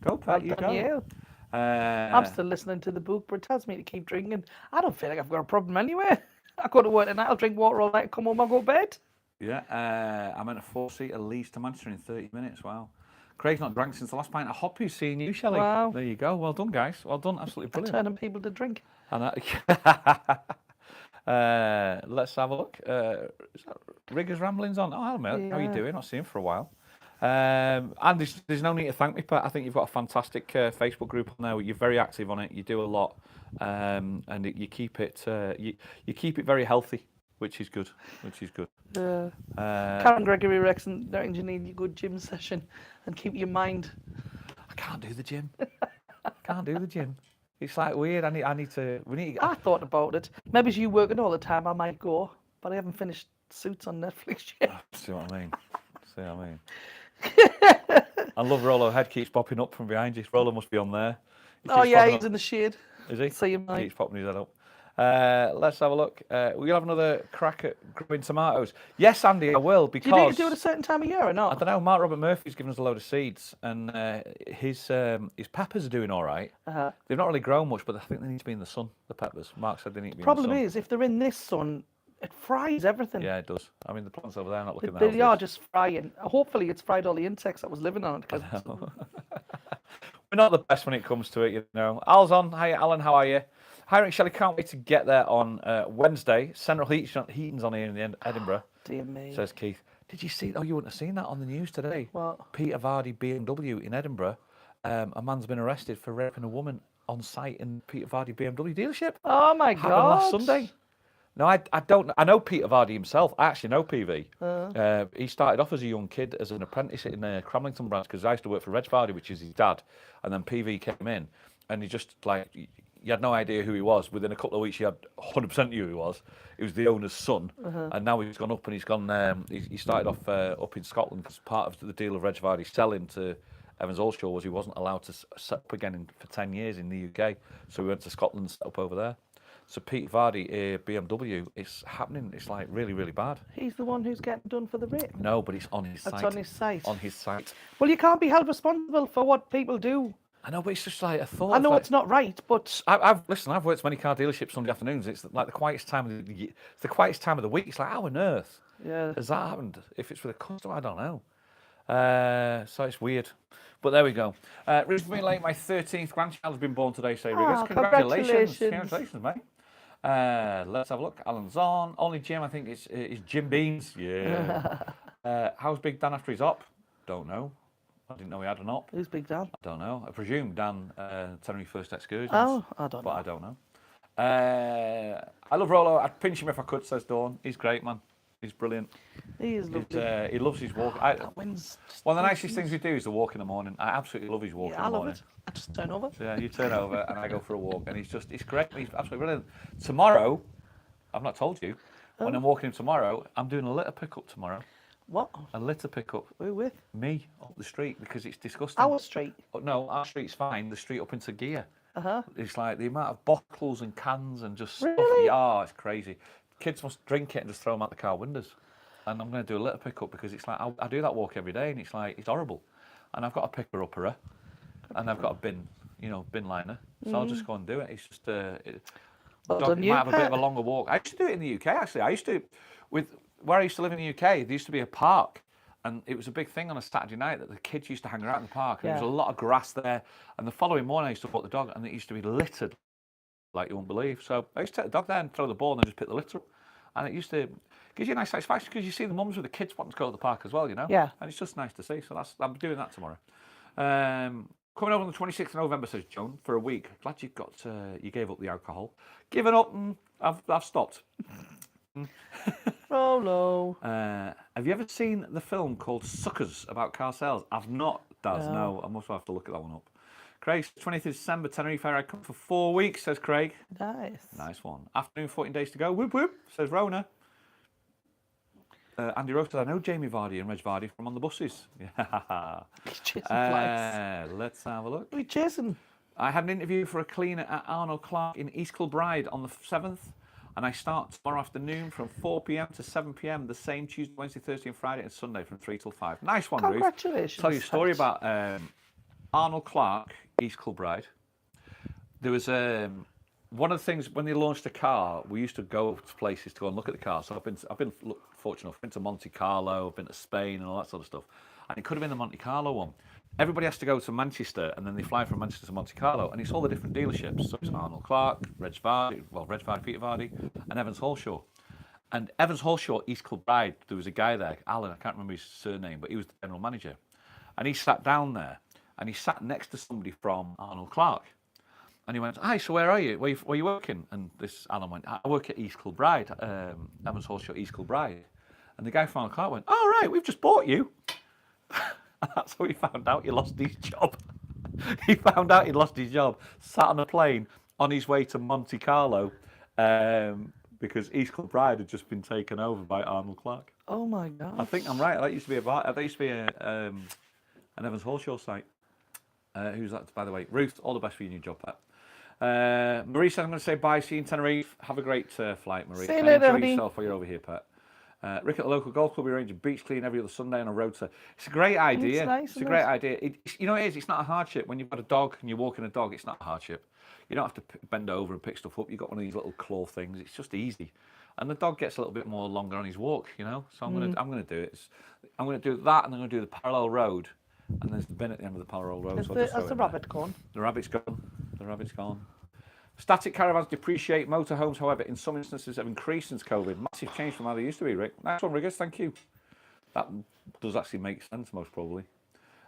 Go, pet. You go. You. I'm still listening to the book, but it tells me to keep drinking. I don't feel like I've got a problem anyway. I go to work tonight, I'll drink water all night, come home, I'll go to bed. Yeah, I'm in a 4-seater Leeds to Manchester in 30 minutes. Wow. Craig's not drank since the last pint of hoppy. Seeing you, Shelley. Wow. There you go. Well done, guys. Well done. Absolutely brilliant. Turning people to drink. And let's have a look. Is that Riggers Ramblings on? Oh, hello, mate. How are you doing? Not seen you for a while. And there's no need to thank me, Pat. I think you've got a fantastic Facebook group on there. You're very active on it. You do a lot, and you keep it you keep it very healthy, which is good. Karen Gregory reckons you need a good gym session and keep your mind. I can't do the gym. It's like weird. I need to. I thought about it. Maybe as you working all the time, I might go, but I haven't finished Suits on Netflix yet. See what I mean? I love Rollo. Head keeps popping up from behind you. Rollo must be on there. He's in the shade. Is he? See him, mate. He keeps popping his head up. Let's have a look. We'll have another crack at growing tomatoes. Yes, Andy, I will, because... Do you need to do it a certain time of year or not? I don't know. Mark Robert Murphy's given us a load of seeds, and his peppers are doing all right. They've not really grown much, but I think they need to be in the sun, the peppers. Mark said they need to be in the sun. Problem is, if they're in this sun, it fries everything. Yeah, it does. I mean, the plants over there are not looking that They are just frying. Hopefully, it's fried all the insects that was living on it. We're not the best when it comes to it, you know. Al's on. Hi, Alan. How are you? Hi, Rick, Shelley. Can't wait to get there on Wednesday. Central Heating's on here in Edinburgh. Dear me. Says Keith. Did you see? Oh, you wouldn't have seen that on the news today. What? Peter Vardy BMW in Edinburgh. A man's been arrested for raping a woman on site in Peter Vardy BMW dealership. Oh my God! Happened last Sunday. No, I don't. I know Peter Vardy himself. I actually know PV. He started off as a young kid as an apprentice in Cramlington branch because I used to work for Reg Vardy, which is his dad, and then PV came in, and he just like you had no idea who he was. Within a couple of weeks, you had 100% knew who he was. He was the owner's son, and now he's gone up and he's gone. He started off up in Scotland because part of the deal of Reg Vardy selling to Evans Allshaw was he wasn't allowed to set up again for 10 years in the UK, so we went to Scotland and set up over there. So Pete Vardy, BMW, it's happening. It's like really, really bad. He's the one who's getting done for the rape. No, but it's on his site. It's on his site. On his site. Well, you can't be held responsible for what people do. I know, but it's just like a thought. I know it's not right, but I've worked many car dealerships Sunday afternoons. It's like the quietest time of the quietest time of the week. It's like, how on earth has that happened? If it's with a customer, I don't know. So it's weird. But there we go. Reason for being late, my 13th grandchild has been born today, say Riggers. Congratulations, mate. Let's have a look. Alan's on. Only Jim, I think it's Jim Beans. Yeah. How's Big Dan after his op? Don't know. I didn't know he had an op. Who's Big Dan? I don't know. I presume Dan Tenerife First Excursions. Oh, I don't know. But I don't know. I love Rollo. I'd pinch him if I could, says Dawn. He's great, man. He's brilliant. He is lovely. He loves his walk. One of the nicest things we do is the walk in the morning. I absolutely love his walk in the morning. It. I just turn over. So, yeah, you turn over and I go for a walk, and he's great. He's absolutely brilliant. Tomorrow, I've not told you, when I'm walking him tomorrow, I'm doing a litter pickup tomorrow. What? A litter pickup. Who with? Me, up the street, because it's disgusting. Our street? Oh, no, our street's fine. The street up into Gear. It's like the amount of bottles and cans and just stuff. Oh, it's crazy. Kids must drink it and just throw them out the car windows. And I'm going to do a litter pickup because it's like, I do that walk every day and it's like, it's horrible. And I've got a picker-upper and I've got a bin liner. So I'll just go and do it. It's just, dog might have a bit of a longer walk. I used to do it in the UK, actually. Where I used to live in the UK, there used to be a park. And it was a big thing on a Saturday night that the kids used to hang around in the park. And there was a lot of grass there. And the following morning, I used to walk the dog and it used to be littered like you won't believe. So I used to take the dog there and throw the ball and then just pick the litter up. And it used to give you a nice satisfaction because you see the mums with the kids wanting to go to the park as well, you know? Yeah. And it's just nice to see. So I'm doing that tomorrow. Coming over on the 26th of November, says Joan, for a week. Glad you gave up the alcohol. Given up, and I've stopped. Rolo. Have you ever seen the film called Suckers about car sales? I've not, Daz. No. I must have to look at that one up. Craig, 20th of December, Tenerife. I come for 4 weeks, says Craig. Nice. Nice one. Afternoon, 14 days to go. Whoop whoop, says Rona. Andy Rose says, I know Jamie Vardy and Reg Vardy from on the buses. Yeah. He's chasing flies. Let's have a look. What are you chasing? I had an interview for a cleaner at Arnold Clark in East Kilbride on the 7th, and I start tomorrow afternoon from 4 p.m. to 7 p.m. The same Tuesday, Wednesday, Thursday, and Friday, and Sunday from 3 till 5. Nice one, Ruth. Congratulations. Tell you a story about Arnold Clark, East Kilbride. There was one of the things when they launched the car, we used to go to places to go and look at the car. So I've been fortunate enough. I've been to Monte Carlo, I've been to Spain, and all that sort of stuff. And it could have been the Monte Carlo one. Everybody has to go to Manchester, and then they fly from Manchester to Monte Carlo, and it's all the different dealerships. So it's Arnold Clark, Reg Vardy, Peter Vardy, and Evans Halshaw. And Evans Halshaw, East Kilbride, there was a guy there, Alan, I can't remember his surname, but he was the general manager. And he sat down there, and he sat next to somebody from Arnold Clark. And he went, hi, so where are you? Where are you working? And this Alan went, I work at East Kilbride, Evans Halshaw, East Kilbride. And the guy from Arnold Clark went, oh, right, we've just bought you. And that's how he found out he lost his job. He found out he'd lost his job, sat on a plane on his way to Monte Carlo, because East Kilbride had just been taken over by Arnold Clark. Oh my God! I think I'm right. That used to be an Evans Halshaw site. Who's that, by the way? Ruth, all the best for your new job, Pat. Marie said, I'm going to say bye. See you in Tenerife. Have a great flight, Marie. See you later, enjoy honey. yourself while you're over here, Pat. Rick at the local golf club, we arrange a beach clean every other Sunday on a rota. It's a great idea. It's a great idea. You know it is. It's not a hardship. When you've got a dog and you're walking a dog, it's not a hardship. You don't have to bend over and pick stuff up. You've got one of these little claw things. It's just easy. And the dog gets a little bit more longer on his walk, you know. So I'm gonna do it. I'm gonna do that, and I'm gonna do the parallel road. And there's the bin at the end of the parallel road. Has the rabbit gone? The rabbit's gone. The rabbit's gone. Static caravans depreciate. Motorhomes, however, in some instances have increased since COVID. Massive change from how they used to be, Rick. Nice one, Riggers. Thank you. That does actually make sense, most probably.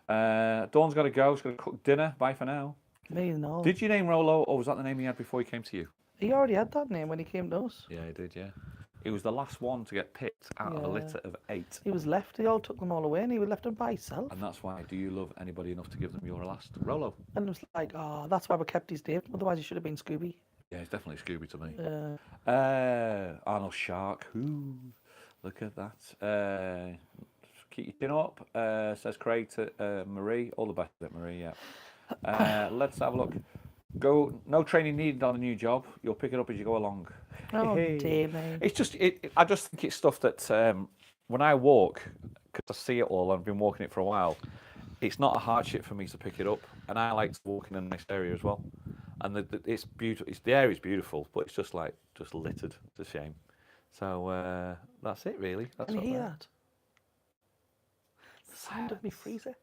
Dawn's got to go. She's got to cook dinner. Bye for now. Me, no. Did you name Rolo, or was that the name he had before he came to you? He already had that name when he came to us. Yeah, he did, yeah. He was the last one to get picked out of a litter of 8. He was left. They all took them all away, and he was left them by himself. And that's why, do you love anybody enough to give them your last Rolo? And it was like, oh, that's why we kept his name. Otherwise, he should have been Scooby. Yeah, it's definitely Scooby to me. Arnold Shark. Ooh, look at that. Keep your chin up, says Craig to Marie. All the best, Marie, yeah. Let's have a look. No training needed on a new job. You'll pick it up as you go along. Oh, dear me. It's just, I just think it's stuff that when I walk, because I see it all, I've been walking it for a while, it's not a hardship for me to pick it up. And I like to walk in a nice area as well. And it's beautiful. The area is beautiful, but it's just littered. It's a shame. So that's it, really. That's Can you hear that? The sound of me freezer.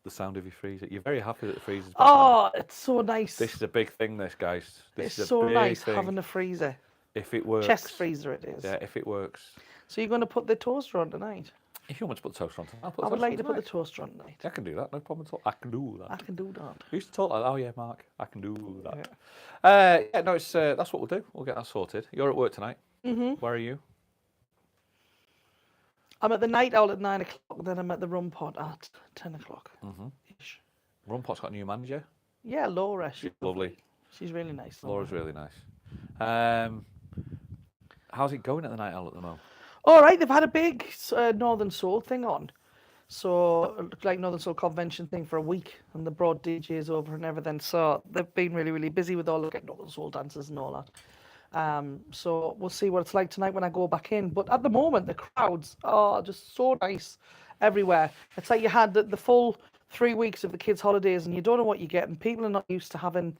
The sound of your freezer. You're very happy that the freezer's back on. It's so nice. This is a big thing, guys. It's so nice having a freezer. If it works. Chest freezer it is. Yeah, if it works. So you're going to put the toaster on tonight? If you want to put the toaster on tonight, I would like you to put the toaster on tonight. I can do that, no problem at all. I can do that. I can do that. Who used to talk like that? Oh yeah, Mark. I can do that. Yeah, no, it's that's what we'll do. We'll get that sorted. You're at work tonight. Where are you? I'm at the night owl at 9 o'clock, then I'm at the rum pot at 10 o'clock. Ish. Rum pot's got a new manager. Yeah, Laura. She's lovely. She's really nice. Laura's really nice. How's it going at the night owl at the moment? All right, they've had a big Northern Soul thing on. So, like Northern Soul convention thing for a week, and the broad DJs over and everything. So, they've been really, really busy with all the Northern Soul dancers and all that. So, we'll see what it's like tonight when I go back in. But at the moment, the crowds are just so nice everywhere. It's like you had the full 3 weeks of the kids' holidays, and you don't know what you're getting. People are not used to having.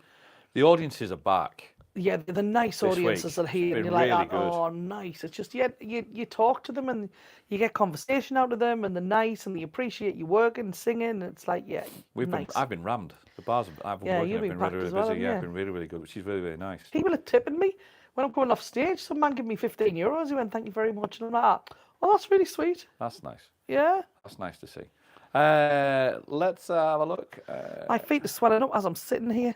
The audiences are back. Yeah, the nice audiences are here, and you're like, really oh, nice. It's just, you talk to them, and you get conversation out of them, and they're nice, and they appreciate you working, singing, and it's like, yeah, nice. I've been rammed. The bars I've been working have been really, really busy. Yeah, it's been really, really good, which is really, really nice. People are tipping me. When I'm going off stage, some man gave me €15. He went, thank you very much. And I'm like, oh, that's really sweet. That's nice. Yeah. That's nice to see. Let's have a look. My feet are swelling up as I'm sitting here.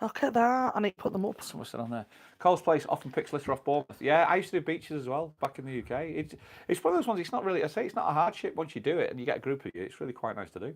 Look at that. I need to put them up. Someone said on there. Cole's Place often picks litter off Bournemouth. Yeah, I used to do beaches as well back in the UK. It's one of those ones. It's not really. I say it's not a hardship once you do it and you get a group of you. It's really quite nice to do.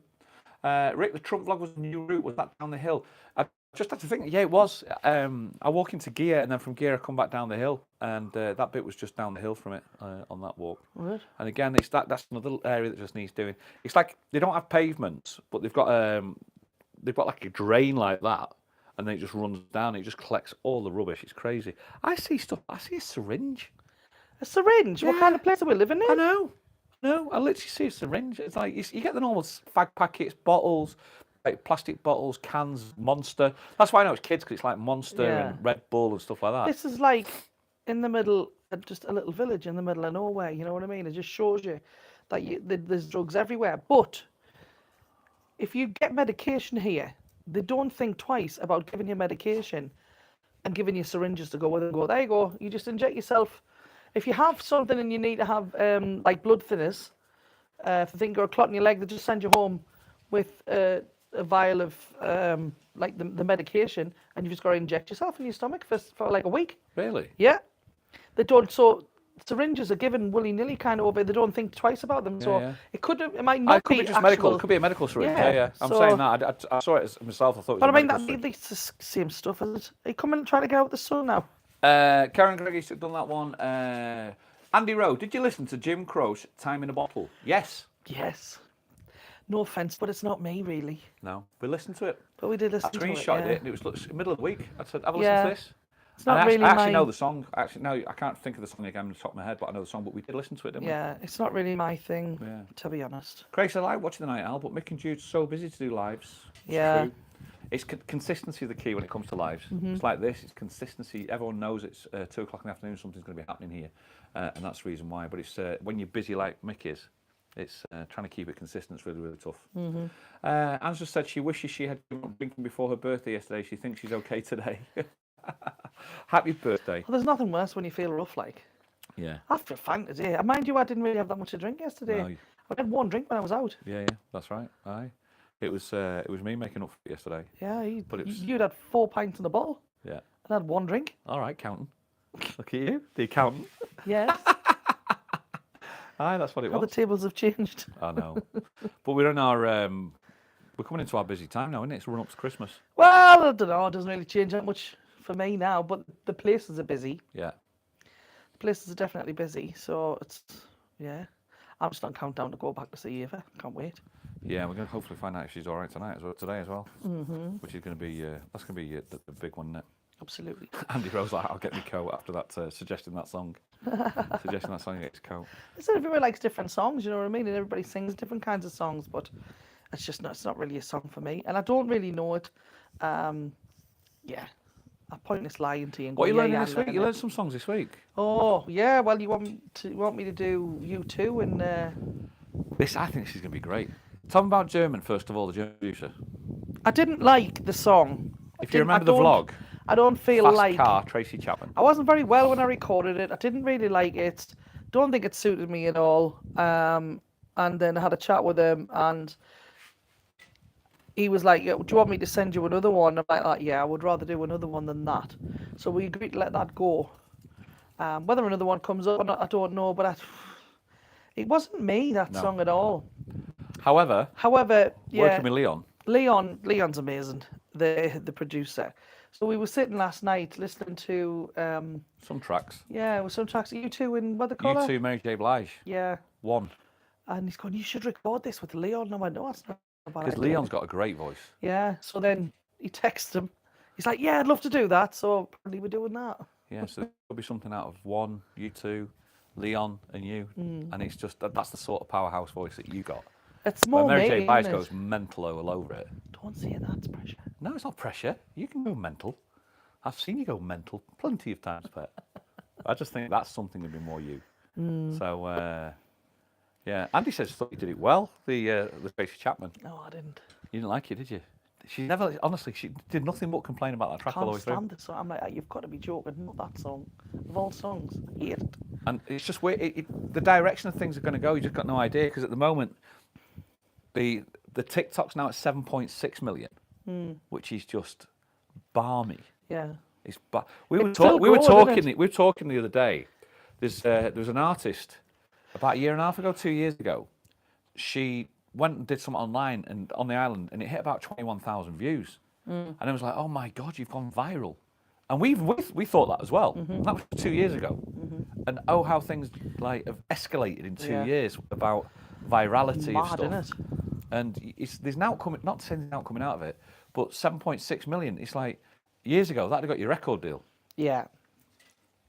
Rick, the Trump vlog was a new route. Was that down the hill? I just had to think. Yeah, it was. I walk into Gear and then from Gear I come back down the hill, and that bit was just down the hill from it on that walk. Right. And again, that's another area that just needs doing. It's like they don't have pavements, but they've got like a drain like that. And then it just runs down. It just collects all the rubbish. It's crazy. I see stuff. I see a syringe. A syringe? What kind of place are we living in? I know. No, I literally see a syringe. It's like you get the normal fag packets, bottles, like plastic bottles, cans, Monster. That's why I know it's kids because it's like Monster and Red Bull and stuff like that. This is like in the middle, just a little village in the middle of nowhere. You know what I mean? It just shows you that there's drugs everywhere. But if you get medication here, they don't think twice about giving you medication and giving you syringes to go with and go, there you go, you just inject yourself. If you have something and you need to have like blood thinners, if you think you're a clot in your leg, they just send you home with a vial of like the medication, and you've just got to inject yourself in your stomach for like a week. Really? Yeah. They don't, so syringes are given willy-nilly kind of over. They don't think twice about them. So it might not could be just actual, medical. It could be a medical syringe. Yeah. I'm saying that. I saw it as myself. I thought it was But a I mean, medical syringe. that's the same stuff, is it? Are you coming and trying to get out the sun now? Karen Gregory's done that one. Andy Rowe, did you listen to Jim Croce, Time in a Bottle? Yes. Yes. No offence, but it's not me, really. No. We listened to it. But we did listen to it, Screenshotted it, and it was middle of the week. I said, have a listen to this. It's not really I actually know my... the song. Actually, no, I can't think of the song again on the top of my head, but I know the song. But we did listen to it, didn't we? Yeah, it's not really my thing, to be honest. Craig said, I like watching the Night Owl, but Mick and Jude's so busy to do lives. It's true. It's consistency the key when it comes to lives. It's like this. It's consistency. Everyone knows it's 2 o'clock in the afternoon. Something's going to be happening here, and that's the reason why. But it's when you're busy like Mick is, it's trying to keep it consistent. It's really, really tough. Anne just said she wishes she had given up drinking before her birthday yesterday. She thinks she's okay today. Happy birthday. Well, there's nothing worse when you feel rough, like. Yeah. After a fantasy. And mind you, I didn't really have that much to drink yesterday. No. I had one drink when I was out. Yeah, that's right. Aye. It was me making up for it yesterday. Yeah, you'd had 4 pints in the bottle. Yeah. And I had one drink. All right, counting. Look at you, the accountant. Yes. Aye, that's what it How was. the tables have changed. I know. But we're in our we're coming into our busy time now, isn't it? It's run up to Christmas. Well, I don't know. It doesn't really change that much for me now, but the places are busy. Yeah. The places are definitely busy, so it's, I'm just on countdown to go back to see Eva. Can't wait. Yeah, we're going to hopefully find out if she's all right today as well. Which is going to be that's going to be the big one, isn't it? Absolutely. Andy Rose like, I'll get my coat after that suggesting that song. Suggesting that song gets coat. So everybody likes different songs, you know what I mean? And everybody sings different kinds of songs, but it's not really a song for me. And I don't really know it. I pointless lying to you. And What are you going, learning this week? You learned some songs this week. Oh yeah, well you want me to do U2 and I think this is going to be great. Tell me about German first of all, the German producer. I didn't like the song. If you remember the vlog. I don't feel Fast like Car, Tracy Chapman. I wasn't very well when I recorded it. I didn't really like it. Don't think it suited me at all. And then I had a chat with him, and he was like, "Do you want me to send you another one?" I'm like, "Yeah, I would rather do another one than that." So we agreed to let that go. Whether another one comes up or not, I don't know. But it wasn't me, that song at all. However, yeah, working with Leon. Leon's amazing, the producer. So we were sitting last night listening to Some tracks. Yeah, with some tracks. U2 and what they call it? U2, Mary J. Blige. Yeah. One. And he's going, you should record this with Leon. And I went, no, that's not a bad Because idea. Leon's got a great voice. Yeah. So then he texts him. He's like, yeah, I'd love to do that. So apparently we're doing that. Yeah, so there'll be something out of one, U2, Leon, and you. And it's just that's the sort of powerhouse voice that you got. It's more Mary J. me, Blige isn't it? goes mental all over it. Don't say that's pressure. No, it's not pressure. You can go mental. I've seen you go mental plenty of times, Pet. I just think that's something that'd be more you. So, yeah. Andy says thought you did it well, the Tracy Chapman. No, I didn't. You didn't like it, did you? She never, honestly, she did nothing but complain about that track all the way Can't through. stand the song. I'm like, you've got to be joking. Not that song. Of all songs, I hate it. And it's just weird. The direction of things are going to go, you just got no idea. Because at the moment, the TikTok's now at 7.6 million, which is just balmy. Yeah. We were still growing, isn't it? we were talking the other day. There was an artist about a year and a half ago, 2 years ago. She went and did something online and on the island, and it hit about 21,000 views. And I was like, oh my God, you've gone viral. And we thought that as well. And that was 2 years ago. And oh, how things like have escalated in 2 years about virality of Mad, stuff. innit? And there's now coming, not saying there's now coming out of it, but 7.6 million. It's like years ago that'd have got your record deal, Yeah.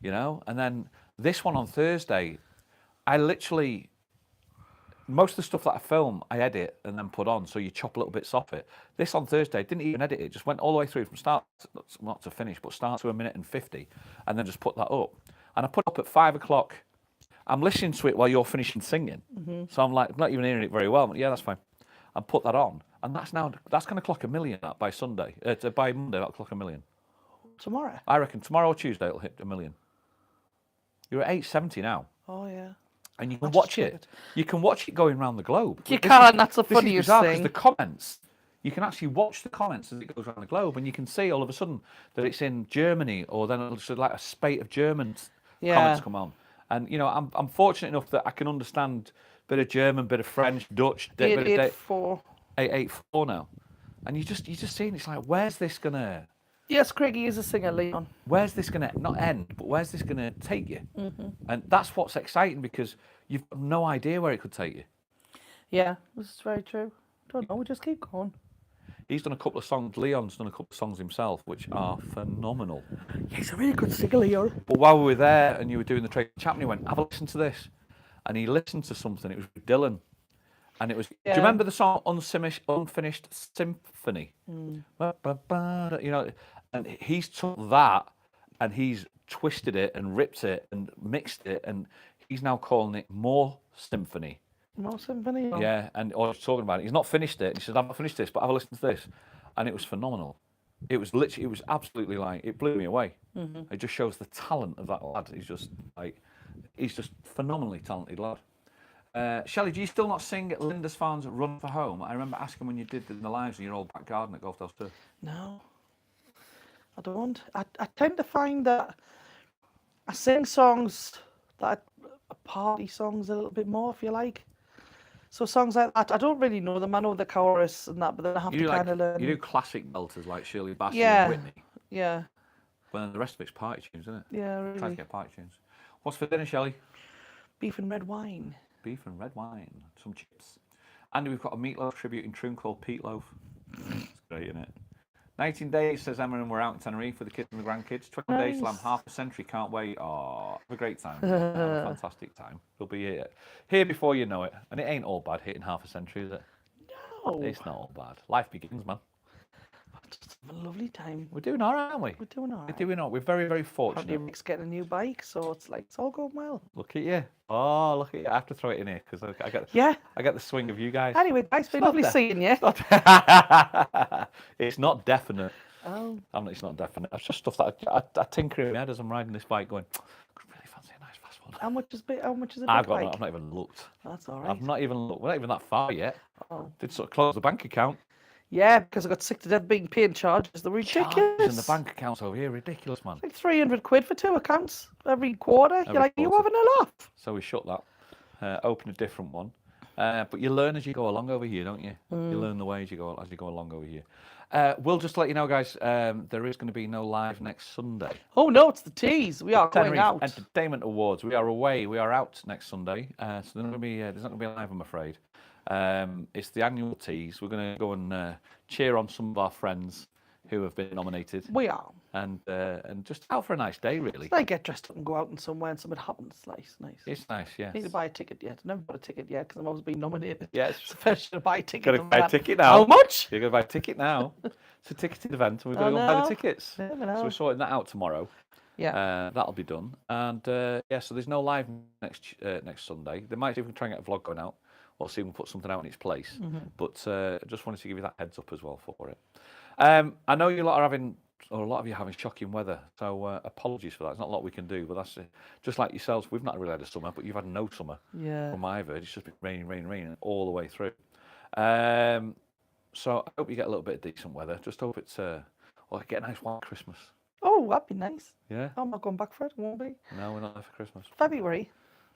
you know. And then this one on Thursday, I literally most of the stuff that I film, I edit and then put on, so you chop little bits off it. This on Thursday, I didn't even edit it, just went all the way through from start, not to finish, but start to 1:50, and then just put that up. And I put up at 5 o'clock. I'm listening to it while you're finishing singing, so I'm like, not even hearing it very well. But yeah, that's fine. And put that on, and that's going to clock 1 million by Sunday. By Monday, that'll clock 1 million. Tomorrow? I reckon tomorrow or Tuesday it'll hit 1 million. You're at 870 now. Oh, yeah. And you can watch it. You can watch it going around the globe. You can, that's the funniest thing. thing. The comments, you can actually watch the comments as it goes around the globe, and you can see all of a sudden that it's in Germany, or then it'll just like a spate of German comments come on. And you know, I'm fortunate enough that I can understand a bit of German, bit of French, Dutch, 884. 884 now. And you just seeing it's like, where's this gonna? Yes, Craigie is a singer, Leon. Where's this going to not end, but where's this going to take you? And that's what's exciting, because you've got no idea where it could take you. Yeah, this is very true. Don't know, we just keep going. He's done a couple of songs, Leon's done a couple of songs himself, which are phenomenal. Yeah, he's a really good singer, Leon. But while we were there and you were doing the trade, Chapman went, have a listen to this. And he listened to something, it was with Dylan. And it was, do you remember the song Unfinished Symphony? You know, and he's took that and he's twisted it and ripped it and mixed it, and he's now calling it More Symphony. More Symphony? Oh. Yeah, and I was talking about it. He's not finished it. He said, I've not finished this, but have a listen to this. And it was phenomenal. It was literally, it was absolutely like, it blew me away. It just shows the talent of that lad. He's just phenomenally talented lad. Shelley, do you still not sing at Linda's Farm's Run for Home? I remember asking when you did the lives in your old back garden at Golf Dells 2. No, I don't. I tend to find that I sing songs that are party songs a little bit more, if you like. So songs like that, I don't really know them. I know the chorus and that, but then I have to kind of learn. You do classic belters like Shirley Bassey and Whitney. Yeah. Well, the rest of it's party tunes, isn't it? Yeah, really. Try to get party tunes. What's for dinner, Shelley? Beef and red wine. Beef and red wine, some chips. And we've got a meatloaf tribute in Troon called Pete Loaf. It's great, isn't it? 19 days, says Emma, and we're out in Tenerife for the kids and the grandkids. 20 days, Slam, half a century, can't wait. Oh, have a great time. Have a fantastic time. We'll be here before you know it. And it ain't all bad hitting half a century, is it? No. It's not all bad. Life begins, man. Just have a lovely time. We're doing all right, aren't we? We're doing all right. We're doing all right. We're very, very fortunate. Apparently Rick's getting a new bike, so it's like, it's all going well. Look at you. Oh, look at you. I have to throw it in here because I get the swing of you guys. Anyway, guys, it's been lovely seeing you. It's not definite. Oh. It's not definite. It's just stuff that I tinker in my head as I'm riding this bike going, I could really fancy a nice fast one. How much is it? I've not even looked. That's all right. I've not even looked. We're not even that far yet. Oh. Did sort of close the bank account. Yeah, because I got sick to death being paying charges. They're ridiculous. Charges in the bank accounts over here, ridiculous, man. Like 300 quid for 2 accounts every quarter. You're like, are you having a laugh? So we shut that, open a different one. But you learn as you go along over here, don't you? You learn the way as you go along over here. We'll just let you know, guys, there is going to be no live next Sunday. Oh, no, it's the teas. We are going out. Entertainment Awards. We are away. We are out next Sunday. So there's not going to be a live, I'm afraid. It's the annual teas. We're going to go and cheer on some of our friends who have been nominated. We are. And just out for a nice day, really. I get dressed up and go out and somewhere and something happens. Nice. It's nice, yeah. Need to buy a ticket yet. I've never bought a ticket yet because I'm always being nominated. Yes. So first, to buy a ticket. Got to buy a ticket now. How much? You're going to buy a ticket now. It's a ticketed event, and we're going to go and buy the tickets. So we're sorting that out tomorrow. Yeah. That'll be done. And so there's no live next Sunday. They might see if we can try and get a vlog going out. We'll see if we can put something out in its place. But just wanted to give you that heads up as well for it. I know a lot of you are having shocking weather, so apologies for that. There's not a lot we can do, but that's just like yourselves. We've not really had a summer, but you've had no summer. Yeah. From my heard, it's just been raining all the way through. So I hope you get a little bit of decent weather. Just hope it's Or get a nice white Christmas. Oh, that'd be nice. Yeah. I'm not going back for it. Won't be. No, we're not there for Christmas. February.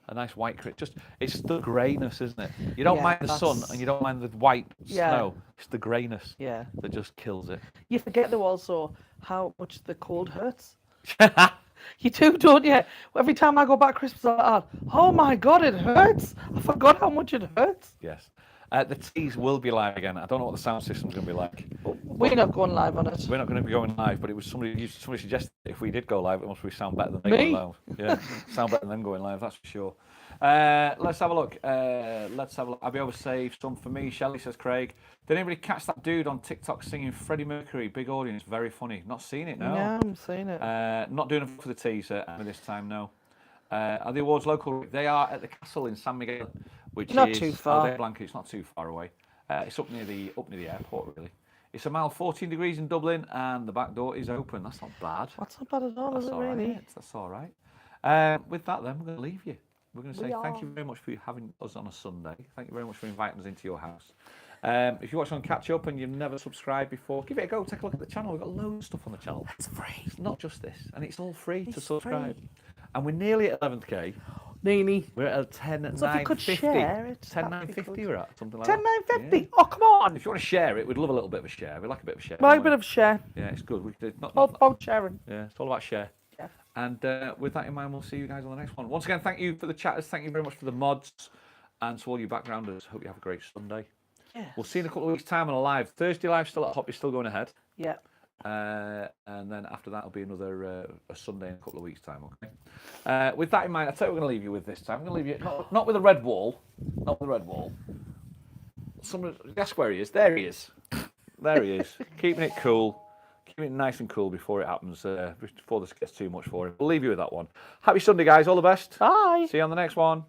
A nice white Christmas. It's the greyness, isn't it? You don't Yeah, mind the sun and you don't mind the white snow. It's the greyness Yeah. that just kills it. You forget though also how much the cold hurts. You do, don't you? Every time I go back Christmas, I'm like, oh my God, it hurts. I forgot how much it hurts. Yes. The teas will be live again. I don't know what the sound system's going to be like. We're not going live on it. We're not going to be going live, but it was somebody suggested if we did go live, it must be sound better than they Me? go live. Yeah, sound better than them going live, that's for sure. Let's have a look. I'll be able to save some for me. Shelley says, Craig, did anybody catch that dude on TikTok singing Freddie Mercury? Big audience, very funny. Not seen it, no. Yeah, I'm seeing it. Not doing it for the teaser this time, no. Are the awards local? They are at the castle in San Miguel, which Not is too far. Aldea Blanca. It's not too far away. It's up near the airport, really. It's a mile 14 degrees in Dublin, and the back door is open. That's not bad. That's not bad at all, is it really? Right. That's all right. With that, then, we're going to leave you. We're going to say thank you very much for having us on a Sunday. Thank you very much for inviting us into your house. If you watch on Catch Up and you've never subscribed before, give it a go. Take a look at the channel. We've got loads of stuff on the channel. It's free. It's not just this, and it's all free to It's subscribe. free. And we're nearly at 11k. Nearly. We're at 10 So if you could 950. share it, 10 that'd be 950 good. we're at, something like 10, that. 950. Yeah. Oh, come on. If you want to share it, we'd love a little bit of a share. We like a bit of a share. Like a don't bit we? of share. Yeah, it's good. All about sharing. Yeah, it's all about share. Yeah. And with that in mind, we'll see you guys on the next one. Once again, thank you for the chatters. Thank you very much for the mods. And to all you backgrounders, hope you have a great Sunday. Yeah. We'll see you in a couple of weeks' time on a live. Thursday live still at Hop is still going ahead. Yeah. And then after that will be another a Sunday in a couple of weeks' time, okay? With that in mind, I'll tell you what we're going to leave you with this time. I'm going to leave you, not with a red wall. Not with a red wall. Guess where he is? There he is. There he is. Keeping it cool. Keeping it nice and cool before it happens, before this gets too much for him. We'll leave you with that one. Happy Sunday, guys. All the best. Bye. See you on the next one.